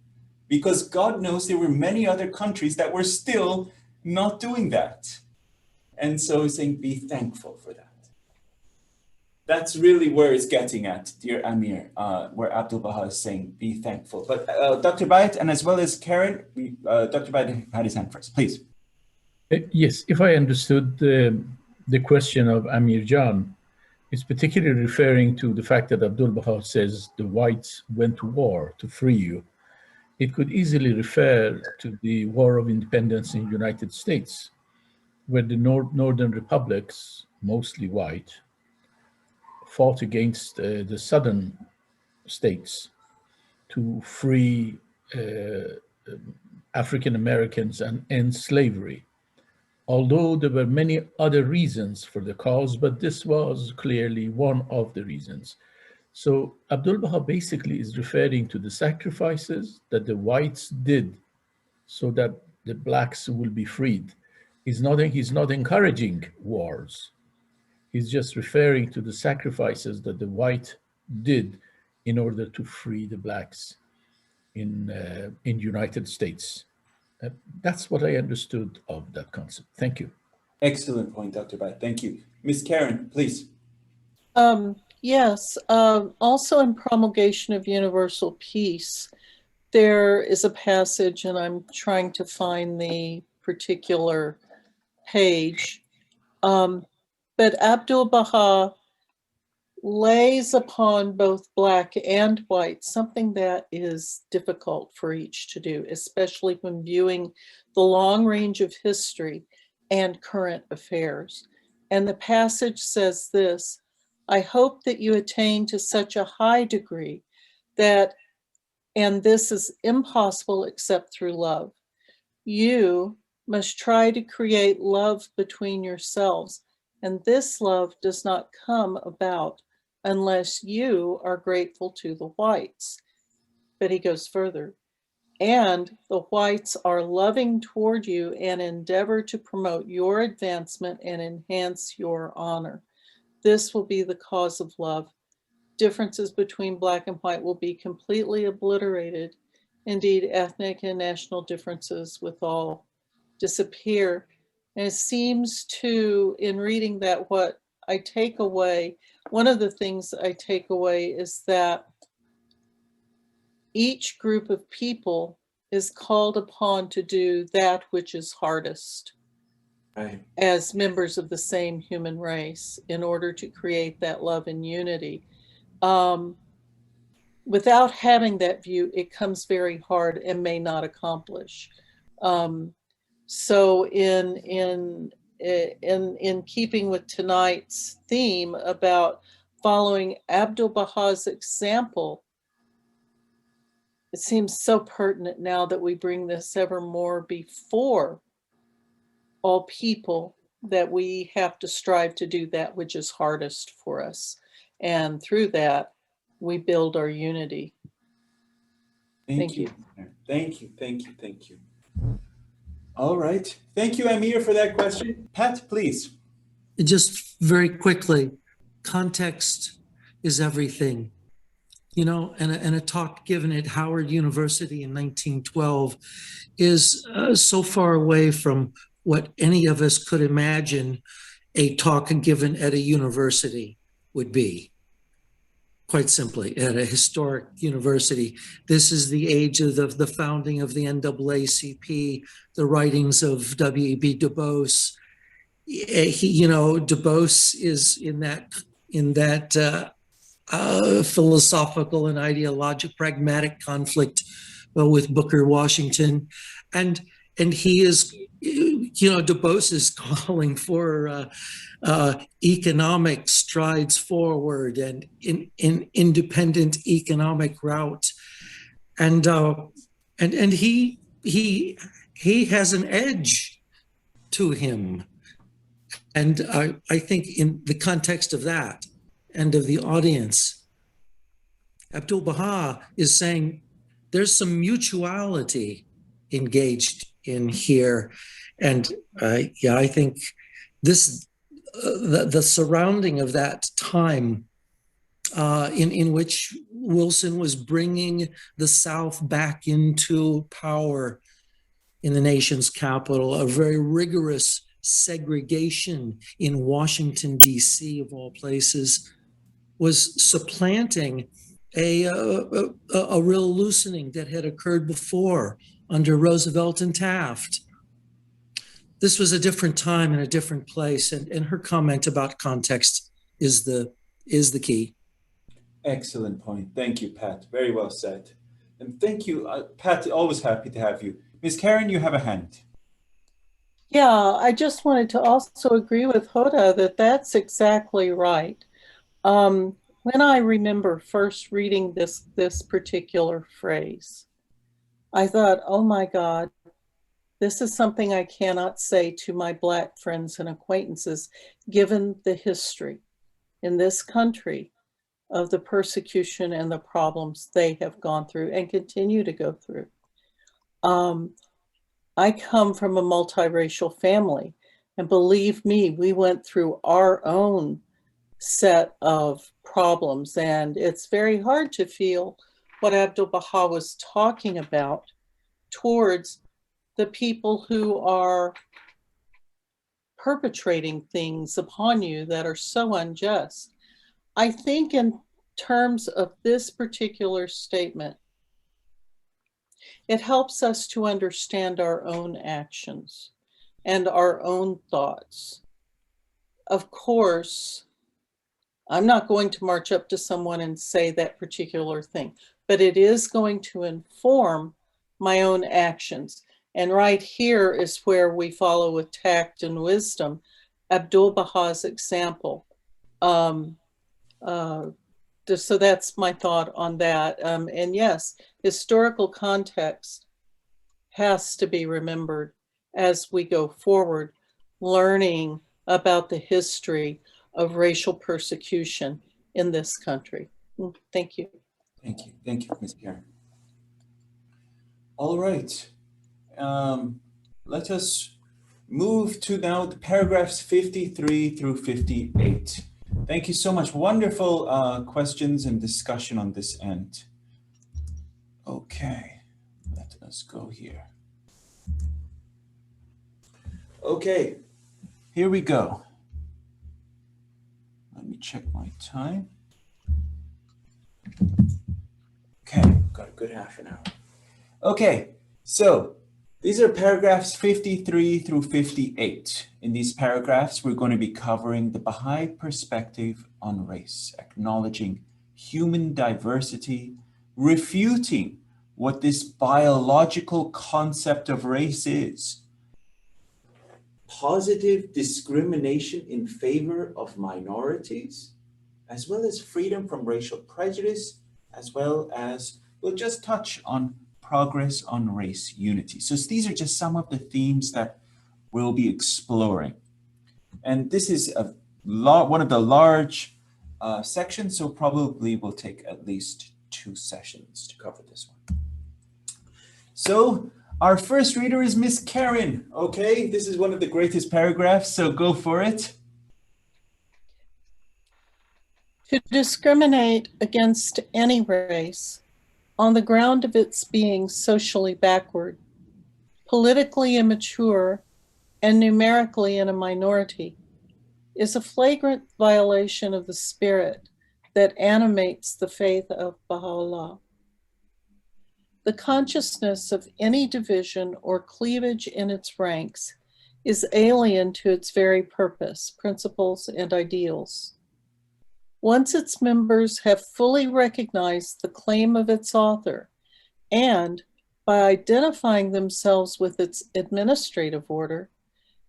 because God knows there were many other countries that were still not doing that. And so he's saying, be thankful for that. That's really where it's getting at, dear Amir, where Abdu'l Bahá is saying, be thankful. But Dr. Bayat, and as well as Karen, Dr. Bayat had his hand first, please. Yes, if I understood the question of Amir Jan, it's particularly referring to the fact that Abdu'l Bahá says the whites went to war to free you. It could easily refer to the War of Independence in the United States, where the northern republics, mostly white, fought against the southern states to free African Americans and end slavery. Although there were many other reasons for the cause, but this was clearly one of the reasons. So Abdu'l Bahá basically is referring to the sacrifices that the whites did so that the blacks will be freed. He's not encouraging wars. He's just referring to the sacrifices that the white did in order to free the blacks in United States. That's what I understood of that concept. Thank you. Excellent point, Dr. Bayat. Thank you. Ms. Karen, please. Yes, also in Promulgation of Universal Peace, there is a passage, and I'm trying to find the particular page, but Abdu'l Bahá lays upon both black and white something that is difficult for each to do, especially when viewing the long range of history and current affairs. And the passage says this: I hope that you attain to such a high degree that, and this is impossible except through love, you must try to create love between yourselves, and this love does not come about unless you are grateful to the whites. But he goes further, and the whites are loving toward you and endeavor to promote your advancement and enhance your honor. This will be the cause of love. Differences between black and white will be completely obliterated. Indeed, ethnic and national differences with all disappear. And it seems to, in reading that, what I take away, one of the things I take away is that each group of people is called upon to do that which is hardest, Right, as members of the same human race, in order to create that love and unity. Without having that view, it comes very hard and may not accomplish. So in keeping with tonight's theme about following Abdu'l Bahá's example, it seems so pertinent now that we bring this ever more before all people, that we have to strive to do that which is hardest for us. And through that, we build our unity. Thank you. Thank you, thank you, thank you. All right. Thank you, Amir, for that question. Pat, please. Just very quickly, context is everything. You know, and a talk given at Howard University in 1912 is so far away from what any of us could imagine a talk given at a university would be. Quite simply, at a historic university. This is the age of the founding of the NAACP, the writings of W.E.B. Du Bois. Du Bois is in that philosophical and ideological pragmatic conflict with Booker Washington, and he is, Du Bois is calling for economic strides forward and in independent economic route, and he he has an edge to him. And I think in the context of that and of the audience, Abdu'l Bahá is saying there's some mutuality engaged in here. And yeah, I think this, the surrounding of that time in which Wilson was bringing the South back into power in the nation's capital, a very rigorous segregation in Washington, D.C., of all places, was supplanting a real loosening that had occurred before under Roosevelt and Taft. This was a different time and a different place, and her comment about context is the key. Excellent point. Thank you, Pat. Very well said. And thank you, Pat, always happy to have you. Ms. Karen, you have a hand. Yeah, I just wanted to also agree with Hoda that that's exactly right. When I remember first reading this particular phrase, I thought, oh my God, this is something I cannot say to my Black friends and acquaintances, given the history in this country of the persecution and the problems they have gone through and continue to go through. I come from a multiracial family, and believe me, we went through our own set of problems, and it's very hard to feel what Abdu'l Bahá was talking about towards the people who are perpetrating things upon you that are so unjust. I think in terms of this particular statement, it helps us to understand our own actions and our own thoughts. Of course, I'm not going to march up to someone and say that particular thing, but it is going to inform my own actions. And right here is where we follow with tact and wisdom Abdu'l Bahá's example. So that's my thought on that. And yes, historical context has to be remembered as we go forward, learning about the history of racial persecution in this country. Thank you. Thank you. Thank you, Ms. Karen. All right. Let us move to now the paragraphs 53 through 58. Thank you so much. Wonderful questions and discussion on this end. Okay, let us go here. Okay, here we go. Let me check my time. Okay, got a good half an hour. Okay, so these are paragraphs 53 through 58. In these paragraphs, we're going to be covering the Baha'i perspective on race, acknowledging human diversity, refuting what this biological concept of race is, positive discrimination in favor of minorities, as well as freedom from racial prejudice, as well as we'll just touch on progress on race unity. So these are just some of the themes that we'll be exploring. And this is one of the large sections, so probably will take at least 2 sessions to cover this one. So our first reader is Miss Karen. Okay, this is one of the greatest paragraphs, so go for it. To discriminate against any race on the ground of its being socially backward, politically immature, and numerically in a minority is a flagrant violation of the spirit that animates the faith of Baha'u'llah. The consciousness of any division or cleavage in its ranks is alien to its very purpose, principles, and ideals. Once its members have fully recognized the claim of its author and, by identifying themselves with its administrative order,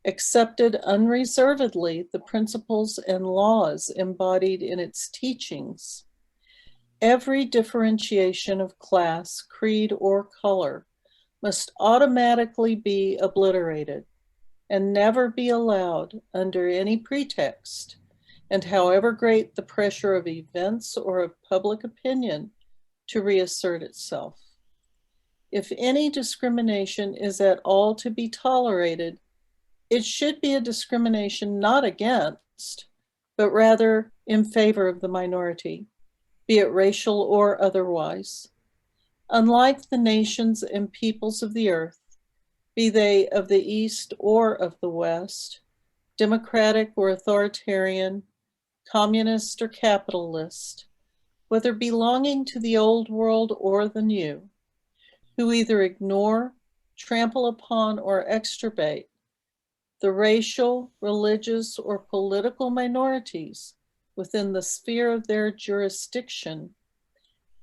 accepted unreservedly the principles and laws embodied in its teachings, every differentiation of class, creed, or color must automatically be obliterated and never be allowed under any pretext, and however great the pressure of events or of public opinion, to reassert itself. If any discrimination is at all to be tolerated, it should be a discrimination not against, but rather in favor of the minority, be it racial or otherwise. Unlike the nations and peoples of the earth, be they of the East or of the West, democratic or authoritarian, communist or capitalist, whether belonging to the old world or the new, who either ignore, trample upon, or extirpate the racial, religious, or political minorities within the sphere of their jurisdiction,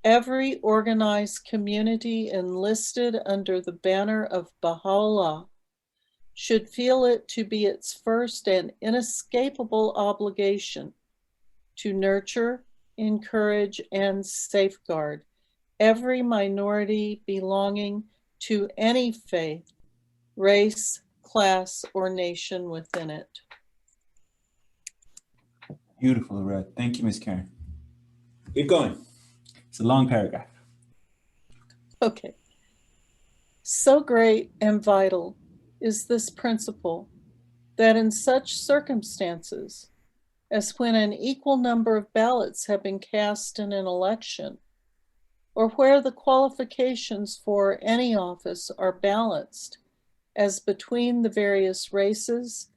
every organized community enlisted under the banner of Baha'u'llah should feel it to be its first and inescapable obligation to nurture, encourage, and safeguard every minority belonging to any faith, race, class, or nation within it. Beautiful, Loretta. Thank you, Ms. Karen. Keep going. It's a long paragraph. Okay. So great and vital is this principle that in such circumstances as when an equal number of ballots have been cast in an election, or where the qualifications for any office are balanced as between the various races,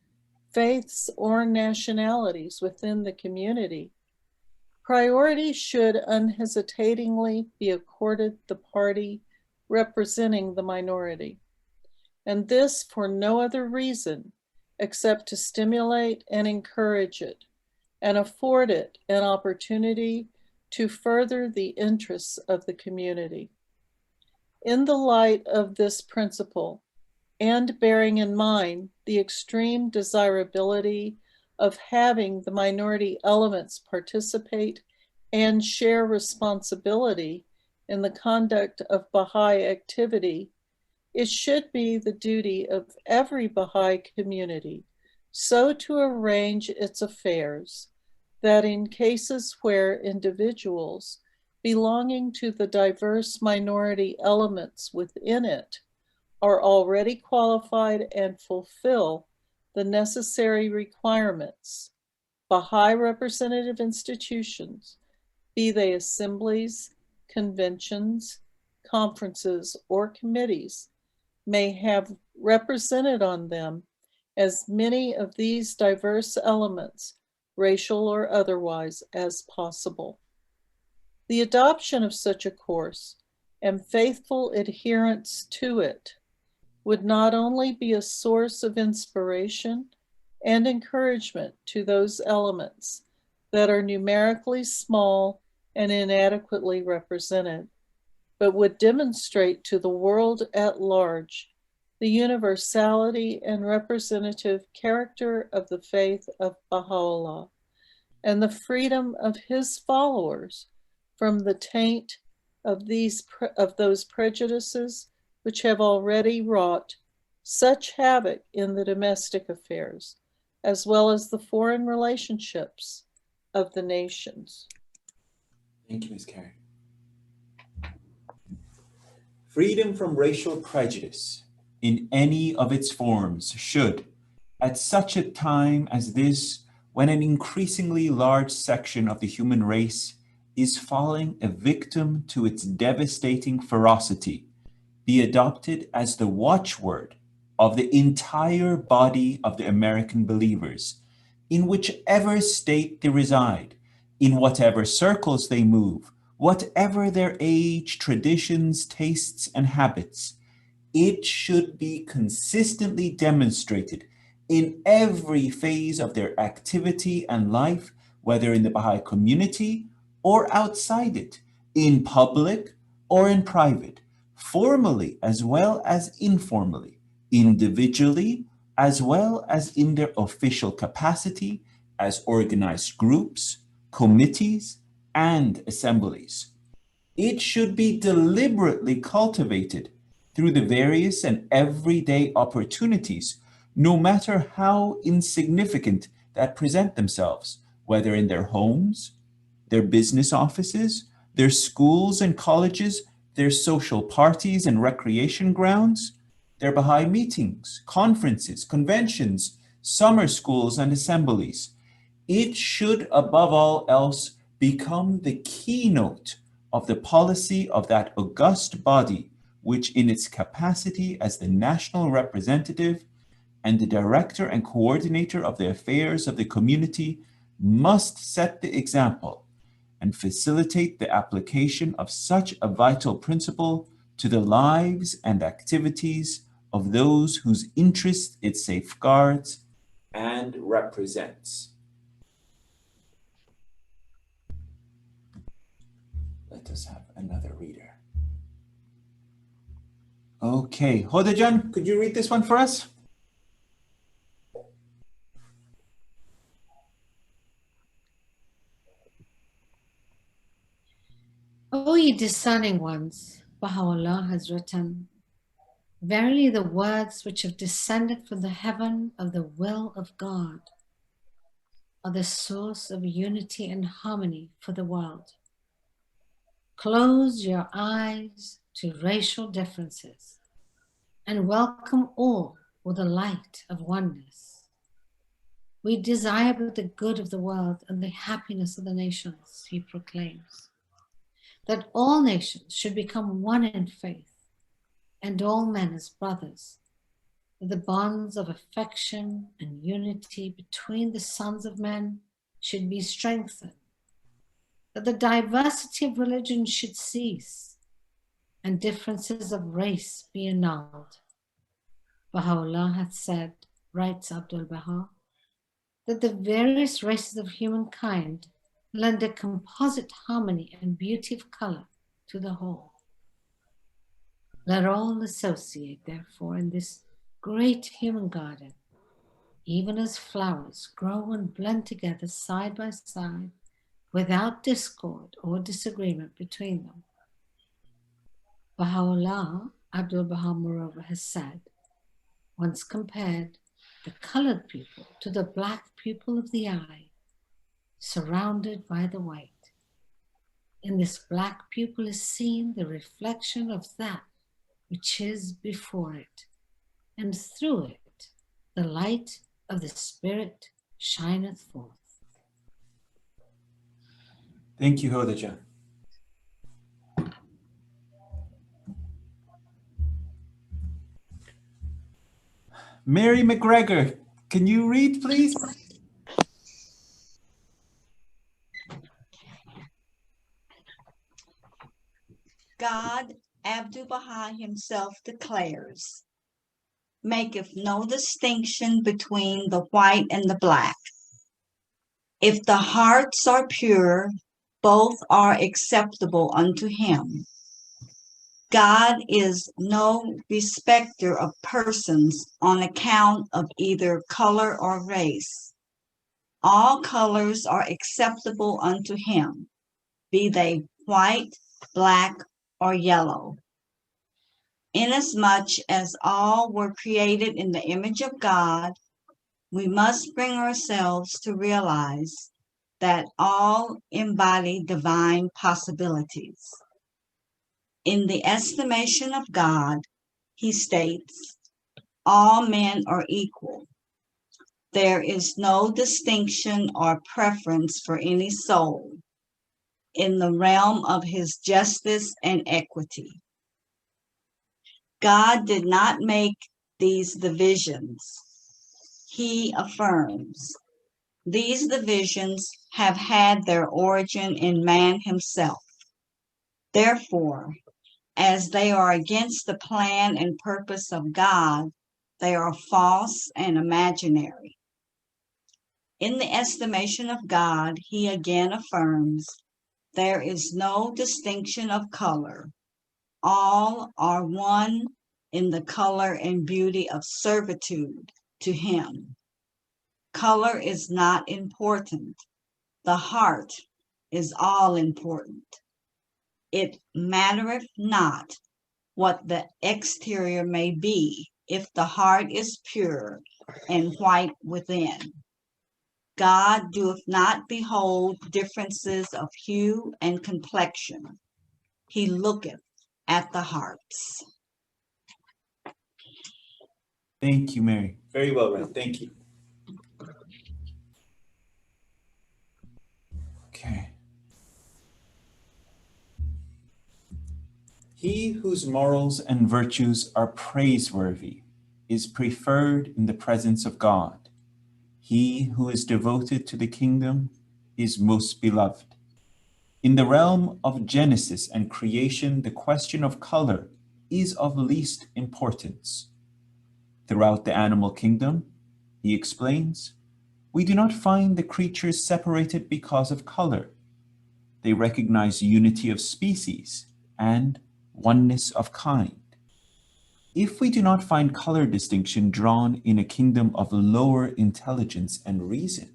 faiths, or nationalities within the community, priority should unhesitatingly be accorded the party representing the minority, and this for no other reason except to stimulate and encourage it and afford it an opportunity to further the interests of the community. In the light of this principle, and bearing in mind the extreme desirability of having the minority elements participate and share responsibility in the conduct of Baha'i activity, it should be the duty of every Baha'i community so to arrange its affairs that in cases where individuals belonging to the diverse minority elements within it are already qualified and fulfill the necessary requirements, Baha'i representative institutions, be they assemblies, conventions, conferences, or committees, may have represented on them as many of these diverse elements, racial or otherwise, as possible. The adoption of such a course and faithful adherence to it would not only be a source of inspiration and encouragement to those elements that are numerically small and inadequately represented, but would demonstrate to the world at large the universality and representative character of the faith of Baha'u'llah and the freedom of his followers from the taint of those prejudices which have already wrought such havoc in the domestic affairs, as well as the foreign relationships of the nations. Thank you, Ms. Karen. Freedom from racial prejudice in any of its forms should, at such a time as this, when an increasingly large section of the human race is falling a victim to its devastating ferocity, be adopted as the watchword of the entire body of the American believers, in whichever state they reside, in whatever circles they move, whatever their age, traditions, tastes, and habits. It should be consistently demonstrated in every phase of their activity and life, whether in the Baha'i community or outside it, in public or in private, formally as well as informally, individually as well as in their official capacity as organized groups, committees, and assemblies. It should be deliberately cultivated through the various and everyday opportunities, no matter how insignificant that present themselves, whether in their homes, their business offices, their schools and colleges, their social parties and recreation grounds, their Baha'i meetings, conferences, conventions, summer schools, and assemblies. It should, above all else, become the keynote of the policy of that august body, which in its capacity as the national representative and the director and coordinator of the affairs of the community must set the example and facilitate the application of such a vital principle to the lives and activities of those whose interest it safeguards and represents. Let us have another reader. Okay, Hodajan, could you read this one for us? O ye discerning ones, Baha'u'llah has written, verily the words which have descended from the heaven of the will of God are the source of unity and harmony for the world. Close your eyes to racial differences and welcome all with the light of oneness. We desire but the good of the world and the happiness of the nations, he proclaims, that all nations should become one in faith and all men as brothers, that the bonds of affection and unity between the sons of men should be strengthened, that the diversity of religion should cease and differences of race be annulled. Baha'u'llah hath said, writes Abdu'l Bahá, that the various races of humankind lend a composite harmony and beauty of color to the whole. Let all associate, therefore, in this great human garden, even as flowers grow and blend together side by side without discord or disagreement between them. Baha'u'llah, Abdu'l Bahá moreover has said, once compared the colored pupil to the black pupil of the eye, surrounded by the white. In this black pupil is seen the reflection of that which is before it, and through it the light of the Spirit shineth forth. Thank you, Hodajan. Mary McGregor, can you read, please? God, Abdu'l Bahá himself declares, maketh no distinction between the white and the black. If the hearts are pure, both are acceptable unto him. God is no respecter of persons on account of either color or race. All colors are acceptable unto him, be they white, black, or yellow. Inasmuch as all were created in the image of God, we must bring ourselves to realize that all embody divine possibilities. In the estimation of God, he states, all men are equal. There is no distinction or preference for any soul in the realm of his justice and equity. God did not make these divisions. He affirms, these divisions have had their origin in man himself. Therefore, as they are against the plan and purpose of God, they are false and imaginary. In the estimation of God, he again affirms, there is no distinction of color. All are one in the color and beauty of servitude to him. Color is not important. The heart is all important. It mattereth not what the exterior may be, if the heart is pure and white within. God doeth not behold differences of hue and complexion. He looketh at the hearts. Thank you, Mary. Very well read. Thank you. Okay. He whose morals and virtues are praiseworthy is preferred in the presence of God. He who is devoted to the kingdom is most beloved. In the realm of Genesis and creation, the question of color is of least importance. Throughout the animal kingdom, he explains, we do not find the creatures separated because of color. They recognize unity of species and oneness of kind. If we do not find color distinction drawn in a kingdom of lower intelligence and reason,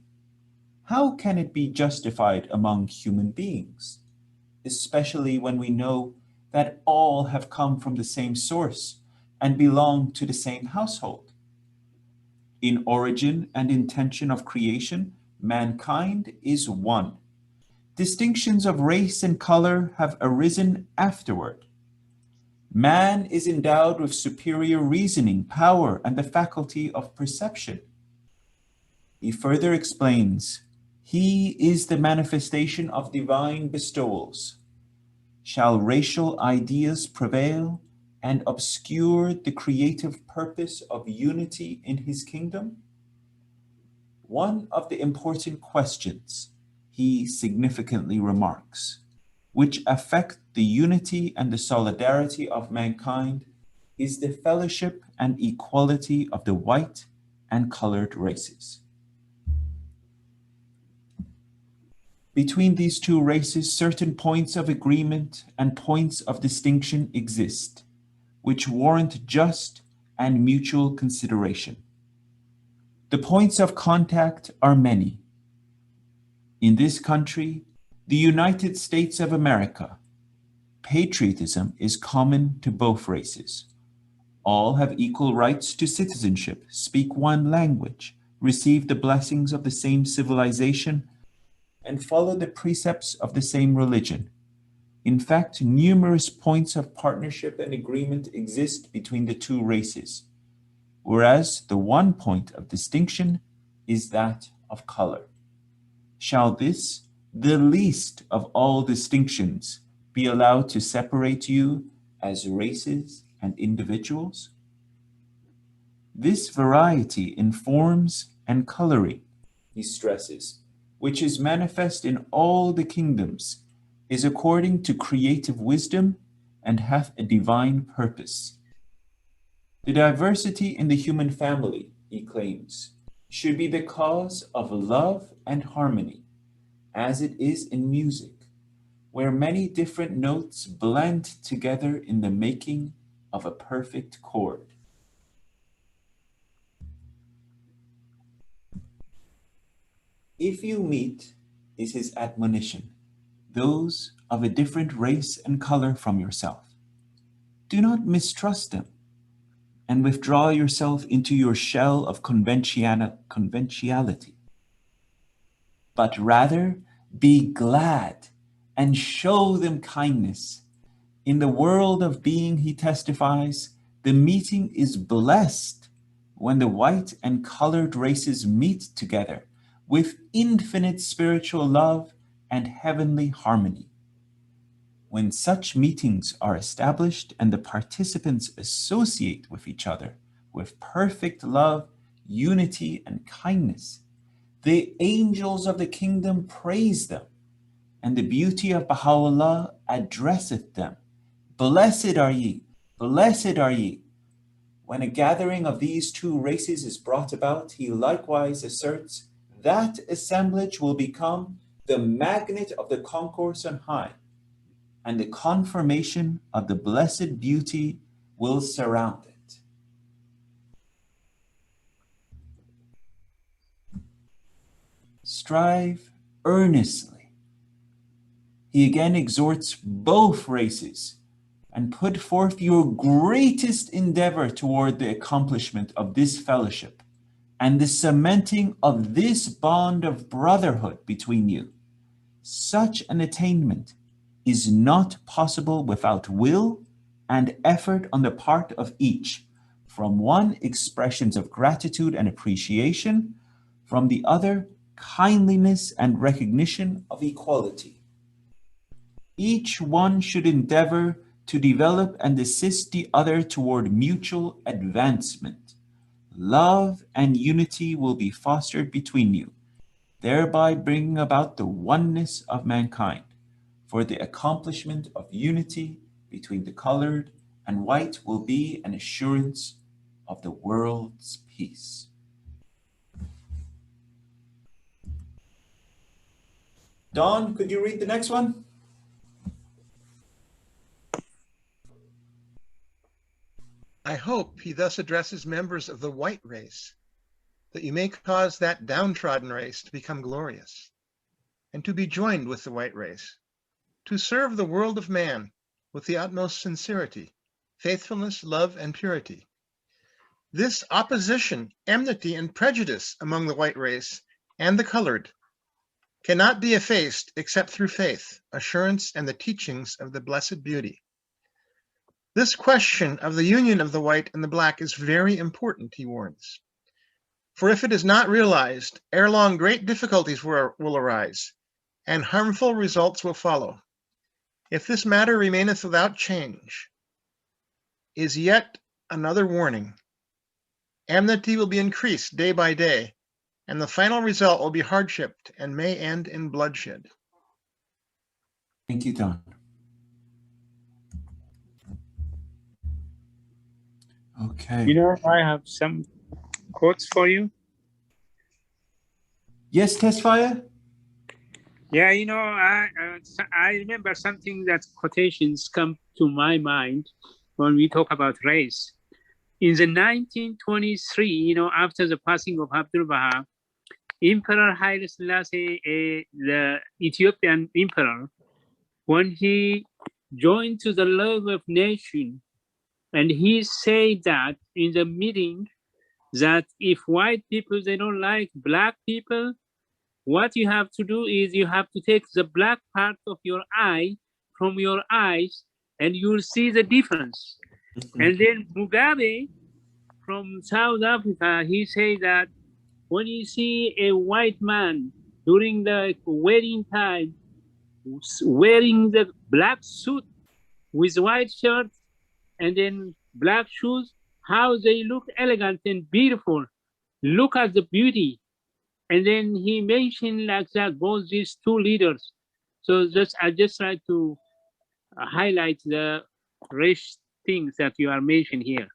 how can it be justified among human beings, especially when we know that all have come from the same source and belong to the same household? In origin and intention of creation, mankind is one. Distinctions of race and color have arisen afterward. Man is endowed with superior reasoning, power, and the faculty of perception. He further explains, he is the manifestation of divine bestowals. Shall racial ideas prevail and obscure the creative purpose of unity in his kingdom? One of the important questions, he significantly remarks, which affect the unity and the solidarity of mankind is the fellowship and equality of the white and colored races. Between these two races, certain points of agreement and points of distinction exist, which warrant just and mutual consideration. The points of contact are many. In this country, the United States of America, patriotism is common to both races. All have equal rights to citizenship, speak one language, receive the blessings of the same civilization, and follow the precepts of the same religion. In fact, numerous points of partnership and agreement exist between the two races, whereas the one point of distinction is that of color. Shall this, the least of all distinctions, be allowed to separate you as races and individuals? This variety in forms and coloring, he stresses, which is manifest in all the kingdoms, is according to creative wisdom and hath a divine purpose. The diversity in the human family, he claims, should be the cause of love and harmony, as it is in music, where many different notes blend together in the making of a perfect chord. If you meet, is his admonition, those of a different race and color from yourself, do not mistrust them and withdraw yourself into your shell of conventionality, but rather be glad and show them kindness. In the world of being, he testifies, the meeting is blessed when the white and colored races meet together with infinite spiritual love and heavenly harmony. When such meetings are established and the participants associate with each other with perfect love, unity, and kindness, the angels of the kingdom praise them, and the beauty of Baha'u'llah addresseth them. Blessed are ye, blessed are ye. When a gathering of these two races is brought about, he likewise asserts that assemblage will become the magnet of the concourse on high, and the confirmation of the blessed beauty will surround it. Strive earnestly. He again exhorts both races and put forth your greatest endeavor toward the accomplishment of this fellowship and the cementing of this bond of brotherhood between you. Such an attainment is not possible without will and effort on the part of each, from one expressions of gratitude and appreciation, from the other kindliness and recognition of equality. Each one should endeavor to develop and assist the other toward mutual advancement. Love and unity will be fostered between you, thereby bringing about the oneness of mankind. For the accomplishment of unity between the colored and white will be an assurance of the world's peace. Dawn, could you read the next one? I hope he thus addresses members of the white race, that you may cause that downtrodden race to become glorious, and to be joined with the white race, to serve the world of man with the utmost sincerity, faithfulness, love, and purity. This opposition, enmity, and prejudice among the white race and the colored cannot be effaced except through faith, assurance, and the teachings of the Blessed Beauty. This question of the union of the white and the black is very important, he warns. For if it is not realized, ere long great difficulties will arise, and harmful results will follow. If this matter remaineth without change, is yet another warning. Enmity will be increased day by day, and the final result will be hardship and may end in bloodshed. Thank you, Don. Okay. You know, I have some quotes for you. Yes, Tesfaya? Yeah, you know, I remember something that quotations come to my mind when we talk about race. In the 1923, you know, after the passing of Abdu'l Bahá, Emperor Haile Selassie, the Ethiopian emperor, when he joined to the love of nation, and he said that in the meeting that if white people, they don't like black people, what you have to do is you have to take the black part of your eye from your eyes and you'll see the difference. And then Mugabe from South Africa, he said that when you see a white man during the wedding time wearing the black suit with white shirt and then black shoes, how they look elegant and beautiful. Look at the beauty. And then he mentioned like that both these two leaders. So I just try to highlight the race things that you are mentioning here.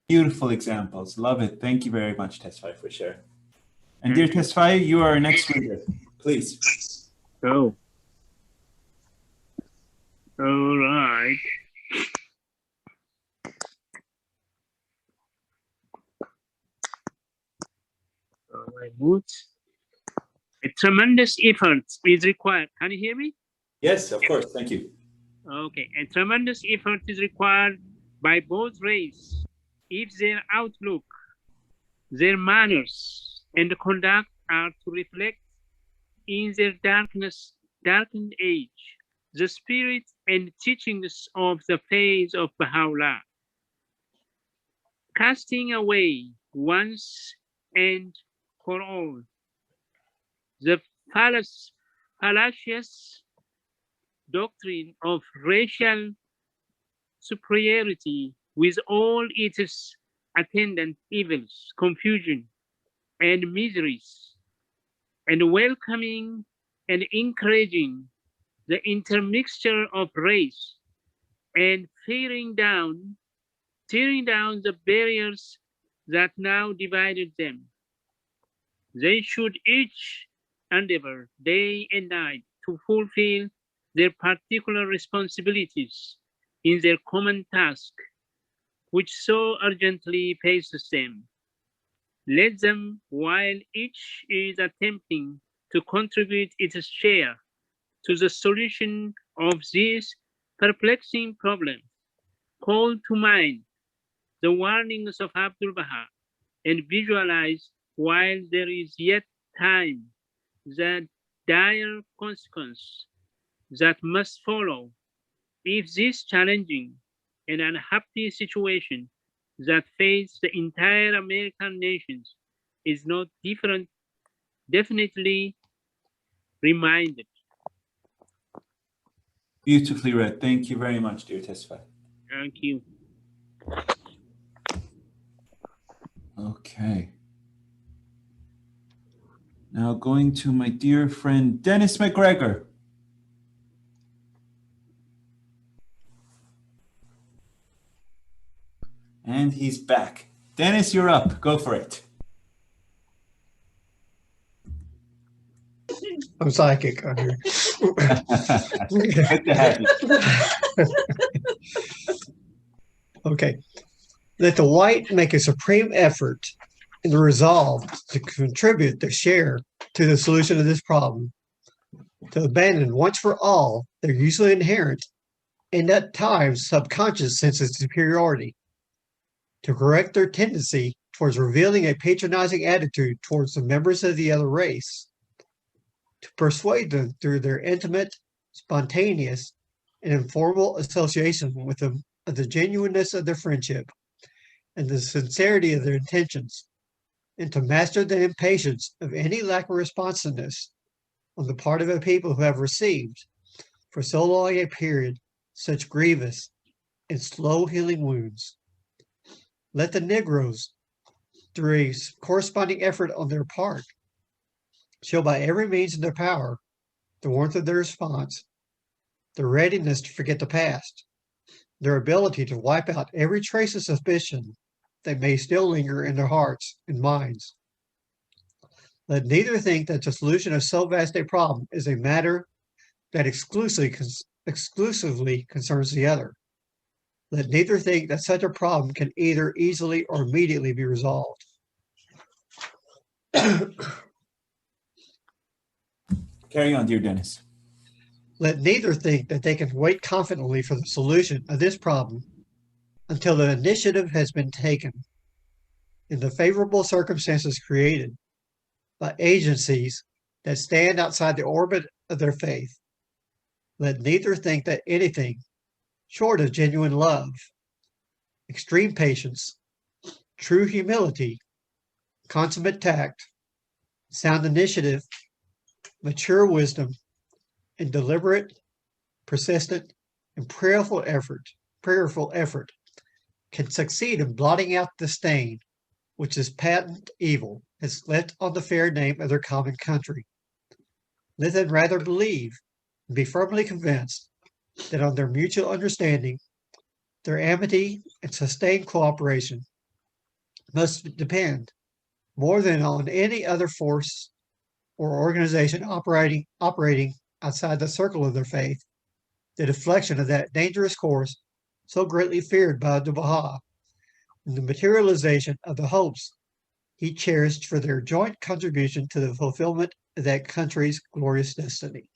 Beautiful examples. Love it. Thank you very much, Tesfaya, for sharing. And dear Tesfaya, you are our next reader. Please. Oh. All right. My mood. A tremendous effort is required. Can you hear me? Yes, of course. Thank you. Okay. A tremendous effort is required by both races if their outlook, their manners, and conduct are to reflect in their darkened age the spirit and teachings of the faith of Baha'u'llah. Casting away once and for all the fallacious doctrine of racial superiority with all its attendant evils, confusion, and miseries, and welcoming and encouraging the intermixture of race and tearing down the barriers that now divided them. They should each endeavor day and night to fulfill their particular responsibilities in their common task, which so urgently faces them. Let them, while each is attempting to contribute its share to the solution of these perplexing problem, call to mind the warnings of Abdu'l Bahá and visualize while there is yet time the dire consequence that must follow if this challenging and unhappy situation that faces the entire American nations is not definitely reminded. Beautifully read. Thank you very much, dear Tesfa. Thank you. Okay. Now going to my dear friend, Dennis McGregor. And he's back. Dennis, you're up. Go for it. I'm psychic. Good to have you. Okay. Let the white make a supreme effort in the resolve to contribute their share to the solution of this problem, to abandon once for all their usually inherent and at times subconscious sense of superiority, to correct their tendency towards revealing a patronizing attitude towards the members of the other race, to persuade them through their intimate, spontaneous, and informal association with them of the genuineness of their friendship and the sincerity of their intentions, and to master the impatience of any lack of responsiveness on the part of a people who have received, for so long a period, such grievous and slow healing wounds. Let the Negroes, through a corresponding effort on their part, show by every means in their power the warmth of their response, their readiness to forget the past, their ability to wipe out every trace of suspicion that may still linger in their hearts and minds. Let neither think that the solution of so vast a problem is a matter that exclusively concerns the other. Let neither think that such a problem can either easily or immediately be resolved. Carry on, dear Dennis. Let neither think that they can wait confidently for the solution of this problem until the initiative has been taken in the favorable circumstances created by agencies that stand outside the orbit of their faith. Let neither think that anything short of genuine love, extreme patience, true humility, consummate tact, sound initiative, mature wisdom, and deliberate, persistent, and prayerful effort can succeed in blotting out the stain which this patent evil has left on the fair name of their common country. Let them rather believe and be firmly convinced that on their mutual understanding, their amity and sustained cooperation must depend more than on any other force or organization operating outside the circle of their faith, the deflection of that dangerous course so greatly feared by Abdu'l Bahá, and the materialization of the hopes he cherished for their joint contribution to the fulfillment of that country's glorious destiny.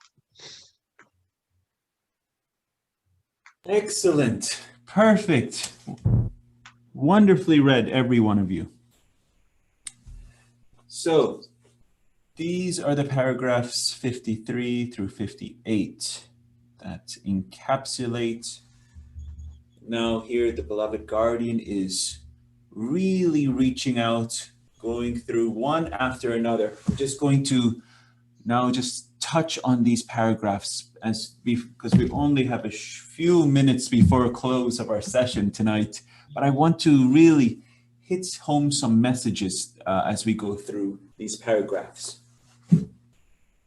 Excellent. Perfect. Wonderfully read, every one of you. So these are the paragraphs 53 through 58 that encapsulate. Now here the beloved guardian is really reaching out, going through one after another. I'm just going to now just touch on these paragraphs because we only have a few minutes before close of our session tonight, but I want to really hit home some messages as we go through these paragraphs.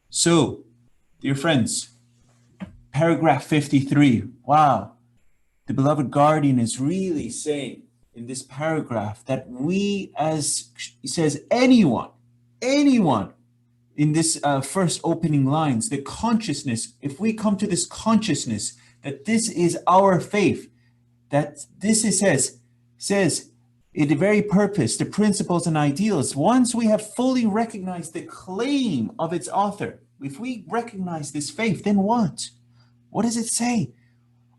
So, dear friends, paragraph 53, wow, the beloved guardian is really saying in this paragraph that we, as he says, anyone in this first opening lines, the consciousness, if we come to this consciousness that this is our faith, that this is says in the very purpose, the principles and ideals, once we have fully recognized the claim of its author, if we recognize this faith, then what? What does it say?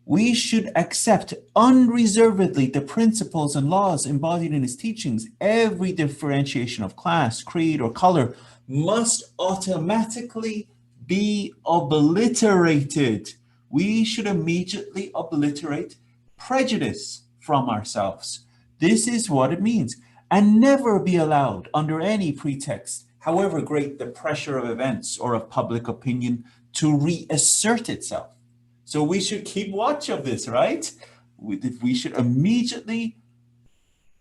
We should accept unreservedly the principles and laws embodied in his teachings. Every differentiation of class, creed, or color must automatically be obliterated. We should immediately obliterate prejudice from ourselves. This is what it means, and never be allowed under any pretext, however great the pressure of events or of public opinion, to reassert itself. So we should keep watch of this, right? We should immediately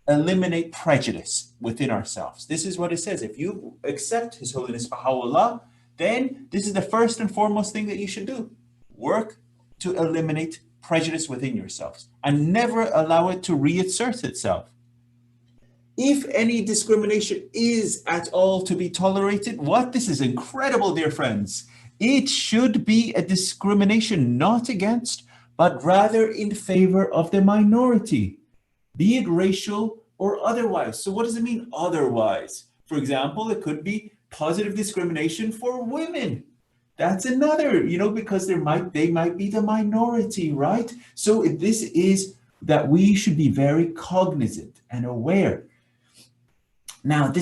eliminate prejudice within ourselves. This is what it says. If you accept His Holiness Baha'u'llah, then this is the first and foremost thing that you should do. Work to eliminate prejudice within yourselves and never allow it to reassert itself. If any discrimination is at all to be tolerated, this is incredible, dear friends. It should be a discrimination not against, but rather in favor of the minority, be it racial or otherwise. So what does it mean otherwise? For example, it could be positive discrimination for women. That's another, because they might be the minority, right? So this is that we should be very cognizant and aware. Now,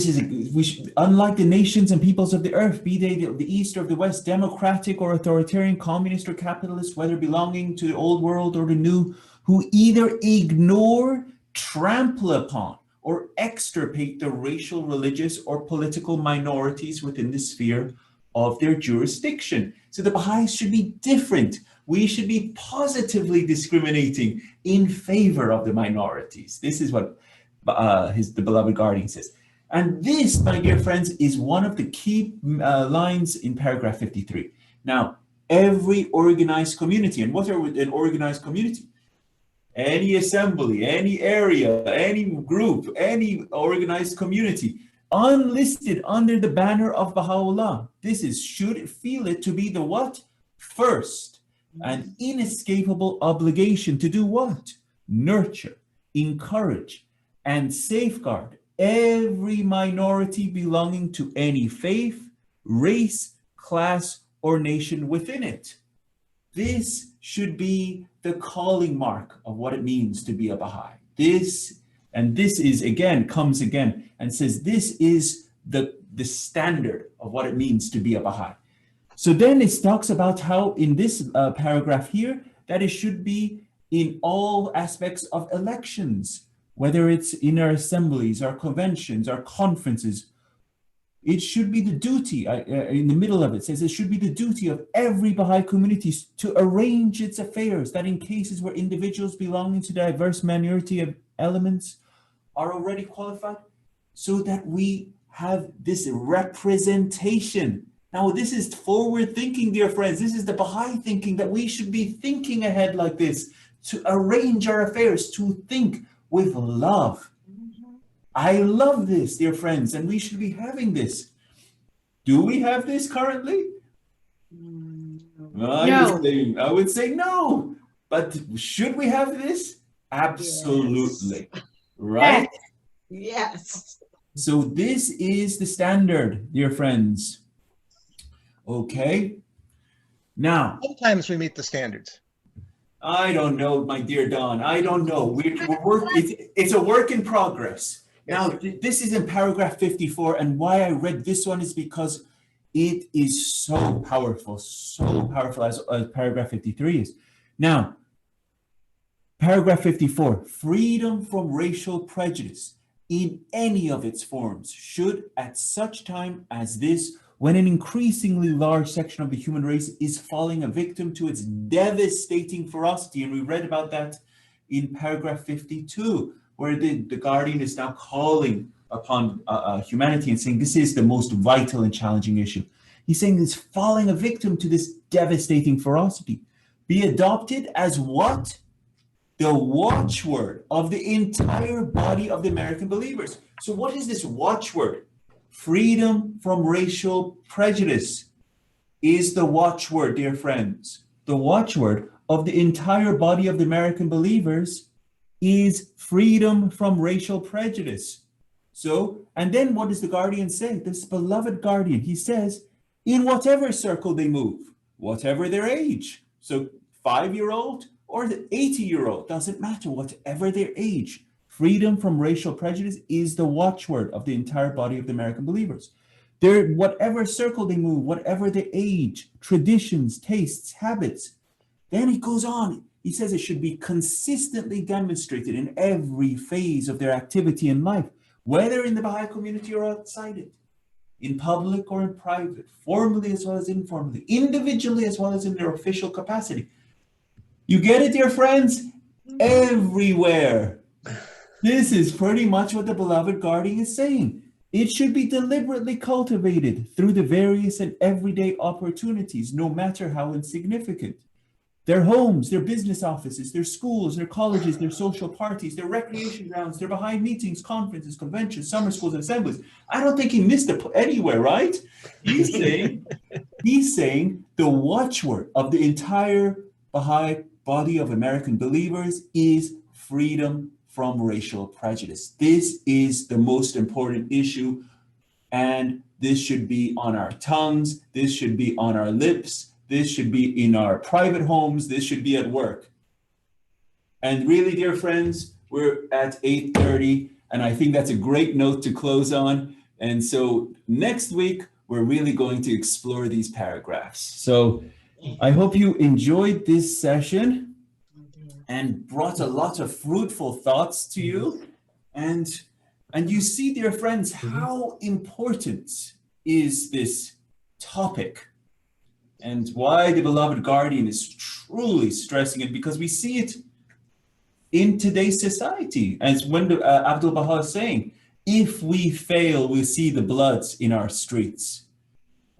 unlike the nations and peoples of the earth, be they the East or the West, democratic or authoritarian, communist or capitalist, whether belonging to the old world or the new, who either ignore, trample upon, or extirpate the racial, religious, or political minorities within the sphere of their jurisdiction. So the Baha'is should be different. We should be positively discriminating in favor of the minorities. This is what the beloved guardian says. And this, my dear friends, is one of the key lines in paragraph 53. Now, every organized community, and what are an organized community? Any assembly, any area, any group, any organized community, unlisted under the banner of Baha'u'llah. This should feel it to be the what? First, an inescapable obligation to do what? Nurture, encourage, and safeguard every minority belonging to any faith, race, class, or nation within it. This should be the calling mark of what it means to be a Baha'i. This comes again and says this is the standard of what it means to be a Baha'i. So then it talks about how in this paragraph here, that it should be in all aspects of elections, whether it's in our assemblies, our conventions, our conferences. It should be the duty, in the middle of it says, it should be the duty of every Baha'i community to arrange its affairs, that in cases where individuals belonging to diverse minority of elements are already qualified, so that we have this representation. Now, this is forward thinking, dear friends. This is the Baha'i thinking, that we should be thinking ahead like this, to arrange our affairs, to think with love. I love this, dear friends, and we should be having this. Do we have this currently? I would say no. But should we have this? Absolutely. Yes. Right? Yes. So this is the standard, dear friends. Okay. Now, sometimes we meet the standards. I don't know, my dear Don. I don't know. It's a work in progress. Now, this is in paragraph 54, and why I read this one is because it is so powerful as paragraph 53 is. Now, paragraph 54, freedom from racial prejudice in any of its forms should, at such time as this, when an increasingly large section of the human race is falling a victim to its devastating ferocity, and we read about that in paragraph 52, where the Guardian is now calling upon humanity and saying this is the most vital and challenging issue. He's saying it's falling a victim to this devastating ferocity. Be adopted as what? The watchword of the entire body of the American believers. So what is this watchword? Freedom from racial prejudice is the watchword, dear friends. The watchword of the entire body of the American believers is freedom from racial prejudice. So, and then what does the Guardian say? This beloved Guardian, he says, in whatever circle they move, whatever their age. So 5-year-old or the 80-year-old, doesn't matter, whatever their age. Freedom from racial prejudice is the watchword of the entire body of the American believers. Whatever circle they move, whatever their age, traditions, tastes, habits. Then he goes on, he says it should be consistently demonstrated in every phase of their activity in life, whether in the Baha'i community or outside it, in public or in private, formally as well as informally, individually as well as in their official capacity. You get it, dear friends? Everywhere. This is pretty much what the beloved guardian is saying. It should be deliberately cultivated through the various and everyday opportunities, no matter how insignificant. Their homes, their business offices, their schools, their colleges, their social parties, their recreation grounds, their Baha'i meetings, conferences, conventions, summer schools, and assemblies. I don't think he missed anywhere, right? He's saying the watchword of the entire Baha'i body of American believers is freedom from racial prejudice. This is the most important issue, and this should be on our tongues, this should be on our lips, this should be in our private homes, this should be at work. And really, dear friends, we're at 8:30, and I think that's a great note to close on. And so next week, we're really going to explore these paragraphs. So I hope you enjoyed this session and brought a lot of fruitful thoughts to you. And you see, dear friends, how important is this topic and why the beloved guardian is truly stressing it, because we see it in today's society. As when Abdu'l Bahá is saying, if we fail, we'll see the bloods in our streets.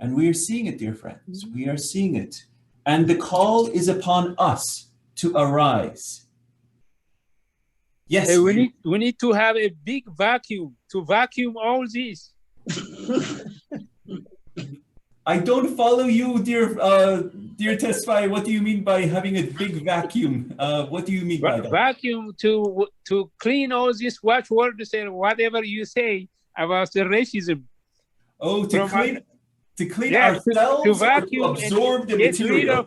And we are seeing it, dear friends. We are seeing it. And the call is upon us to arise. Yes. Hey, we need to have a big vacuum to vacuum all this. I don't follow you, dear Tesfaye. What do you mean by having a big vacuum? What do you mean by that? Vacuum to clean all these watchwords and whatever you say about the racism. Oh, to clean ourselves, to vacuum, to absorb the material.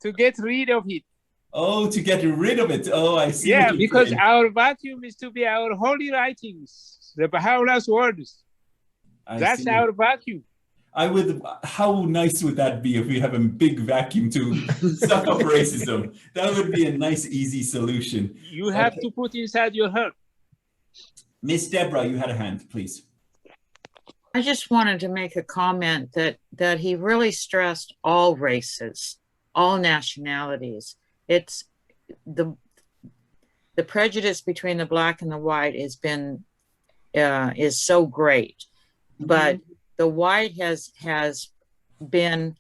To get rid of it. Oh, to get rid of it. Oh, I see. Yeah, because our vacuum is to be our holy writings, the Baha'u'llah's words. That's our vacuum. How nice would that be if we have a big vacuum to suck up racism? That would be a nice, easy solution. You have to put inside your heart. Miss Deborah, you had a hand, please. I just wanted to make a comment that he really stressed all races, all nationalities. It's the prejudice between the black and the white is so great, but the white has been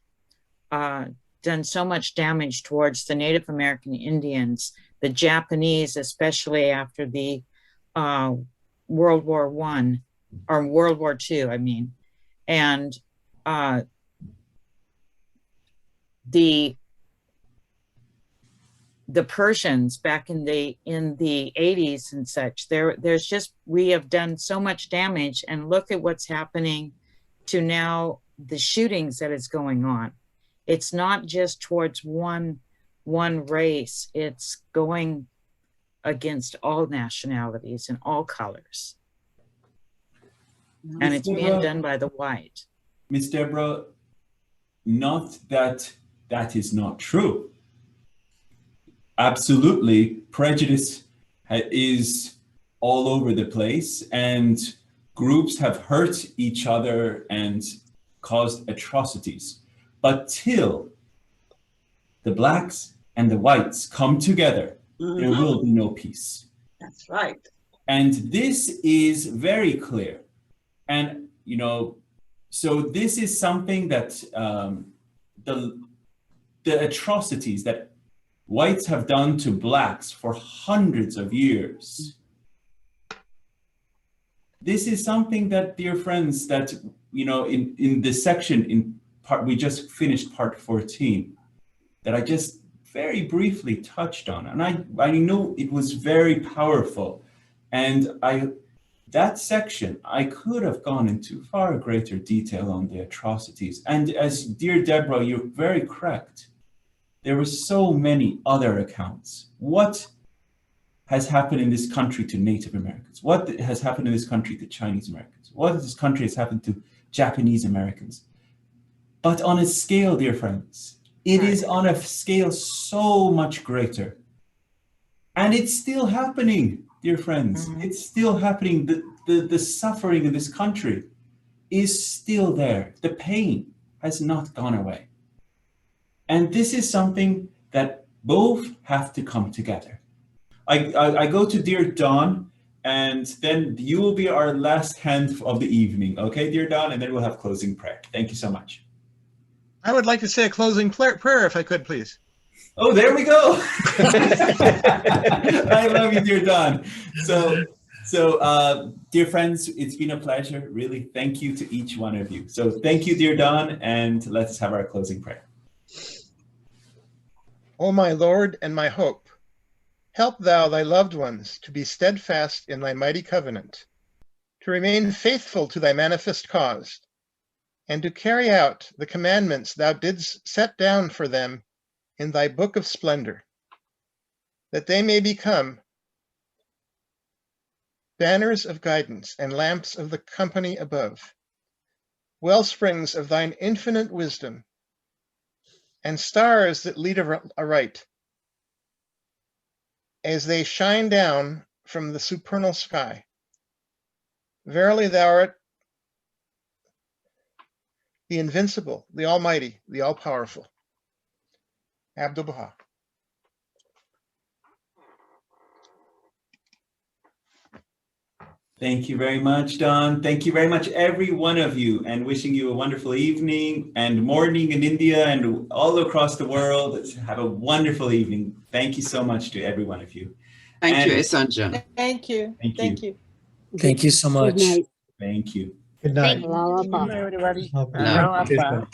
done so much damage towards the Native American Indians, the Japanese, especially after the World War I, or World War II, I mean, and the Persians back in the 80s and such. We have done so much damage, and look at what's happening to now the shootings that is going on. It's not just towards one race, it's going against all nationalities and all colors. And it's being done by the white. Miss Deborah, not that is not true. Absolutely, prejudice is all over the place, and groups have hurt each other and caused atrocities. But till the blacks and the whites come together, there will be no peace. That's right. And this is very clear. And, so this is something that the atrocities that whites have done to blacks for hundreds of years. This is something that, dear friends, that, in this section, we just finished part 14, that I just very briefly touched on. And I know it was very powerful. And that section, I could have gone into far greater detail on the atrocities. And as dear Deborah, you're very correct. there were so many other accounts. What has happened in this country to Native Americans? What has happened in this country to Chinese Americans? What in this country has happened to Japanese Americans? But on a scale, dear friends, it is on a scale so much greater. And it's still happening, dear friends. It's still happening. The suffering in this country is still there. The pain has not gone away. And this is something that both have to come together. I go to dear Dawn, and then you will be our last hand of the evening. Okay, dear Dawn, and then we'll have closing prayer. Thank you so much. I would like to say a closing prayer if I could, please. Oh, there we go. I love you, dear Dawn. So, dear friends, it's been a pleasure. Really, thank you to each one of you. So thank you, dear Dawn, and let's have our closing prayer. O my Lord and my hope, help thou thy loved ones to be steadfast in thy mighty covenant, to remain faithful to thy manifest cause, and to carry out the commandments thou didst set down for them in thy book of splendor, that they may become banners of guidance and lamps of the company above, wellsprings of thine infinite wisdom, and stars that lead aright, as they shine down from the supernal sky. Verily thou art the invincible, the almighty, the all-powerful. Abdu'l Bahá. Thank you very much, Don. Thank you very much, every one of you, and wishing you a wonderful evening and morning in India and all across the world. Have a wonderful evening. Thank you so much to every one of you. Thank you, Esanja. Thank you. Thank you. Thank you so much. Good night. Thank you. Good night. Aloha. Everybody. No.